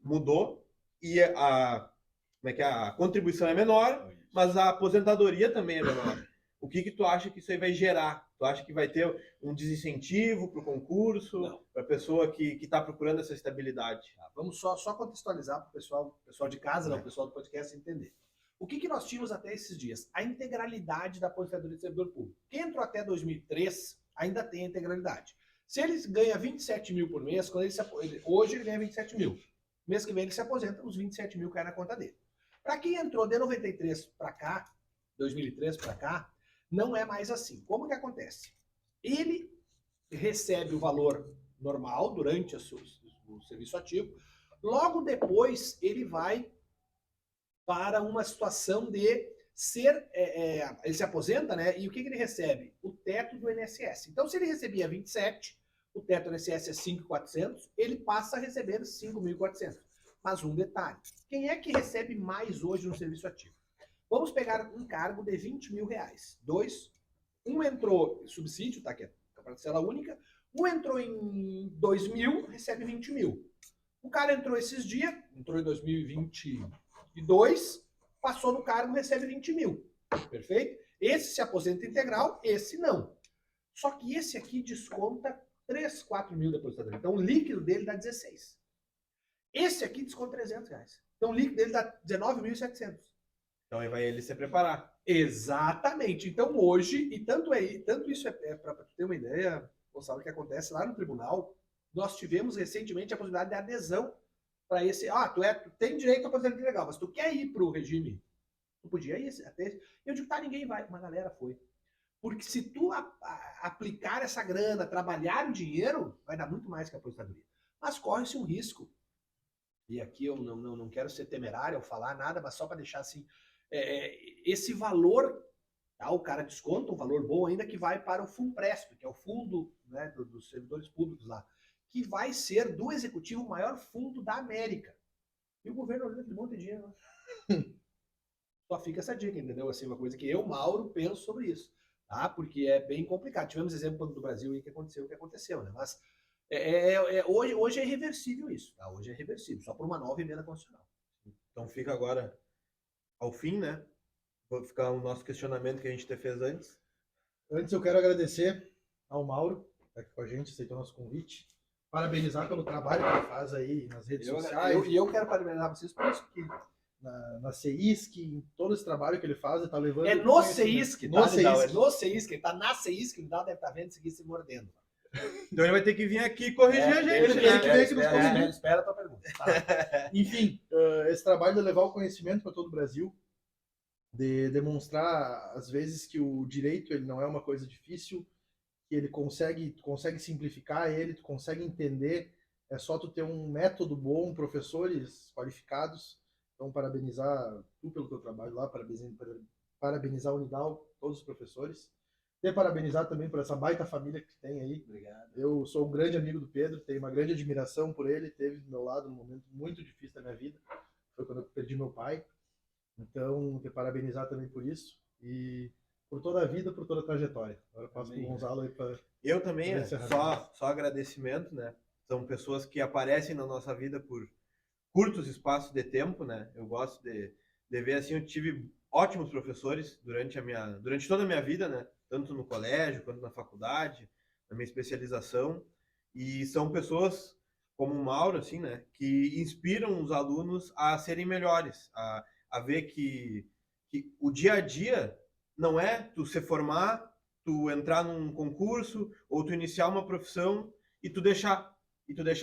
mudou, e a contribuição é menor, mas a aposentadoria também é menor. O que tu acha que isso aí vai gerar? Tu acha que vai ter um desincentivo para o concurso, para a pessoa que está procurando essa estabilidade? Vamos só contextualizar para o pessoal de casa, não, o pessoal do podcast entender. O que nós tínhamos até esses dias? A integralidade da aposentadoria de servidor público. Quem entrou até 2003 ainda tem a integralidade. Se ele ganha 27 mil por mês, hoje ele ganha 27 mil. Mês que vem ele se aposenta, os 27 mil caem na conta dele. Para quem entrou de 93 para cá, 2003 para cá, não é mais assim. Como que acontece? Ele recebe o valor normal durante o serviço ativo, logo depois ele vai para uma situação de ser... ele se aposenta, né? E o que ele recebe? O teto do INSS. Então, se ele recebia 27, o teto do INSS é 5.400, ele passa a receber 5.400. Mas um detalhe, quem é que recebe mais hoje no serviço ativo? Vamos pegar um cargo de 20 mil reais. Um entrou subsídio, tá, que é a parcela única, um entrou em 2 mil, recebe 20 mil. O cara entrou esses dias, entrou em 2022, passou no cargo, recebe 20 mil. Perfeito? Esse se aposenta integral, esse não. Só que esse aqui desconta 3, 4 mil de aposentadoria. Então o líquido dele dá 16. Esse aqui desconta 300 reais. Então o líquido dele dá 19.700. Então aí vai ele se preparar. Exatamente. Então hoje, e tanto isso para ter uma ideia, Gonçalo, o que acontece lá no tribunal, nós tivemos recentemente a possibilidade de adesão para esse. Tu tem direito a aposentadoria legal, mas tu quer ir para o regime? Tu podia ir até. Eu digo, ninguém vai. Uma galera foi. Porque se tu aplicar essa grana, trabalhar o dinheiro, vai dar muito mais que a aposentadoria. Mas corre-se um risco. E aqui eu não quero ser temerário ao falar nada, mas só para deixar assim. Esse valor, tá, o cara desconta um valor bom ainda que vai para o FUNPRESP, que é o fundo, né, dos servidores públicos lá, que vai ser do executivo o maior fundo da América. E o governo olhando de um monte de dinheiro. Só fica essa dica, entendeu? Assim, uma coisa que eu, Mauro, penso sobre isso, tá? Porque é bem complicado. Tivemos exemplo do Brasil aí que aconteceu o que aconteceu, né? Mas hoje é irreversível isso, tá? Hoje é irreversível, só por uma nova emenda constitucional. Então fica agora ao fim, né? Vou ficar o nosso questionamento que a gente fez antes. Antes eu quero agradecer ao Mauro, que está aqui com a gente, aceitou nosso convite. Parabenizar pelo trabalho que ele faz aí nas redes sociais. E eu quero parabenizar vocês por isso que na CEISC, em todo esse trabalho que ele faz, ele está levando... É no CEISC, tá? No CEISC. É no CEISC, ele tá na CEISC, o Lidal deve estar vendo seguir se mordendo. Então ele vai ter que vir aqui corrigir a gente, ele né? tem que vir aqui nos corrigir. Espera a tua pergunta. Tá. Enfim, esse trabalho de levar o conhecimento para todo o Brasil, de demonstrar, às vezes, que o direito ele não é uma coisa difícil, que ele consegue simplificar ele, tu consegue entender, é só tu ter um método bom, professores qualificados. Então, parabenizar tu pelo teu trabalho lá, parabenizar o Unidal, todos os professores. E parabenizar também por essa baita família que tem aí. Obrigado. Eu sou um grande amigo do Pedro, tenho uma grande admiração por ele, esteve do meu lado num momento muito difícil da minha vida. Foi quando eu perdi meu pai. Então, te parabenizar também por isso e por toda a vida, por toda a trajetória. Agora eu passo para o Gonzalo aí para... Eu também, só agradecimento, né? São pessoas que aparecem na nossa vida por curtos espaços de tempo, né? Eu gosto de ver assim, eu tive ótimos professores durante toda a minha vida, né? Tanto no colégio quanto na faculdade, na minha especialização, e são pessoas como o Mauro, assim, né? Que inspiram os alunos a serem melhores, a ver que o dia a dia não é tu se formar, tu entrar num concurso ou tu iniciar uma profissão e tu deixar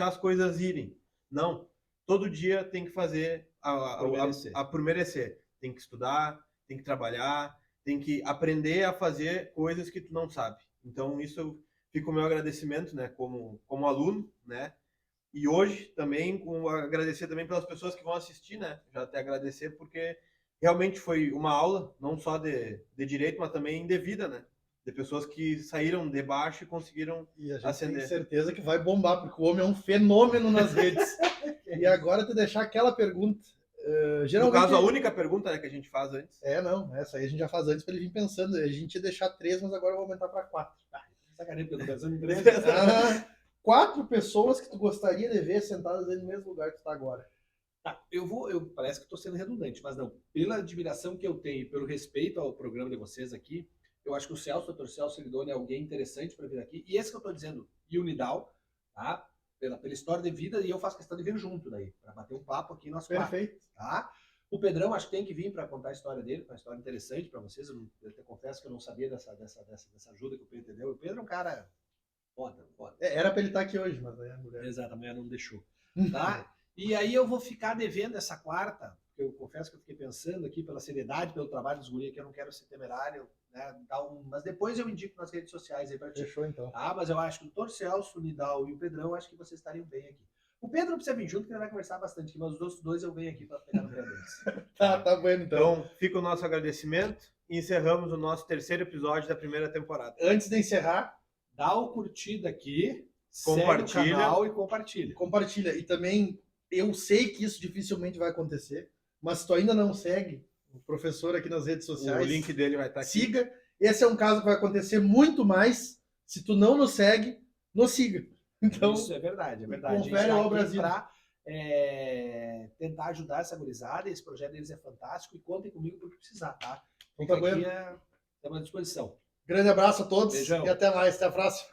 as coisas irem. Não. Todo dia tem que fazer por merecer. Tem que estudar, tem que trabalhar, tem que aprender a fazer coisas que tu não sabe. Então, isso fica o meu agradecimento, né, como aluno, né? E hoje também, agradecer também pelas pessoas que vão assistir, né? Já até agradecer, porque realmente foi uma aula, não só de direito, mas também de vida, né? De pessoas que saíram de baixo e conseguiram e a gente ascender. Tem certeza que vai bombar, porque o homem é um fenômeno nas redes. E agora te deixar aquela pergunta. Geralmente... No caso, a única pergunta, né, que a gente faz antes. Não, essa aí a gente já faz antes para ele vir pensando. A gente ia deixar 3, mas agora eu vou aumentar para 4. Sacanagem, pelo pensando em 3. 4 pessoas que tu gostaria de ver sentadas no mesmo lugar que tu tá agora. Tá, parece que estou sendo redundante, mas não. Pela admiração que eu tenho, e pelo respeito ao programa de vocês aqui, eu acho que o Celso, o Dr. Celso Lidoni, é alguém interessante para vir aqui. E esse que eu estou dizendo, e o Nidal, tá? Pela história de vida, e eu faço questão de vir junto daí, para bater um papo aqui nós quatro. Perfeito. Tá? O Pedrão, acho que tem que vir para contar a história dele, uma história interessante para vocês. Eu até confesso que eu não sabia dessa ajuda que o Pedro deu. O Pedro é um cara foda. Era pra ele estar aqui hoje, mas aí a mulher... Exato, a mulher não deixou. Tá? E aí eu vou ficar devendo essa quarta, porque eu confesso que eu fiquei pensando aqui pela seriedade, pelo trabalho dos guri, que eu não quero ser temerário, né? Mas depois eu indico nas redes sociais aí pra ti. Fechou, então. Tá? Mas eu acho que o Dr. Celso, o Nidal e o Pedrão, acho que vocês estariam bem aqui. O Pedro não precisa vir junto, que ele vai conversar bastante aqui, mas os outros dois eu venho aqui para pegar no pé deles. Tá bom, então. Então, fica o nosso agradecimento e encerramos o nosso terceiro episódio da primeira temporada. Antes de encerrar, dá o curtida aqui, compartilha. segue o canal e compartilha. Compartilha. E também, eu sei que isso dificilmente vai acontecer, mas se tu ainda não segue o professor aqui nas redes sociais, O link dele vai estar aqui. siga. Esse é um caso que vai acontecer muito mais. Se tu não nos segue, nos siga. Então, isso é verdade, é verdade. confere ao Brasil. Para tentar ajudar essa gurizada, esse projeto deles é fantástico e contem comigo porque precisar, tá? Então tá bom. Aqui estamos à disposição. Grande abraço a todos. Beijão. E até mais. Até a próxima.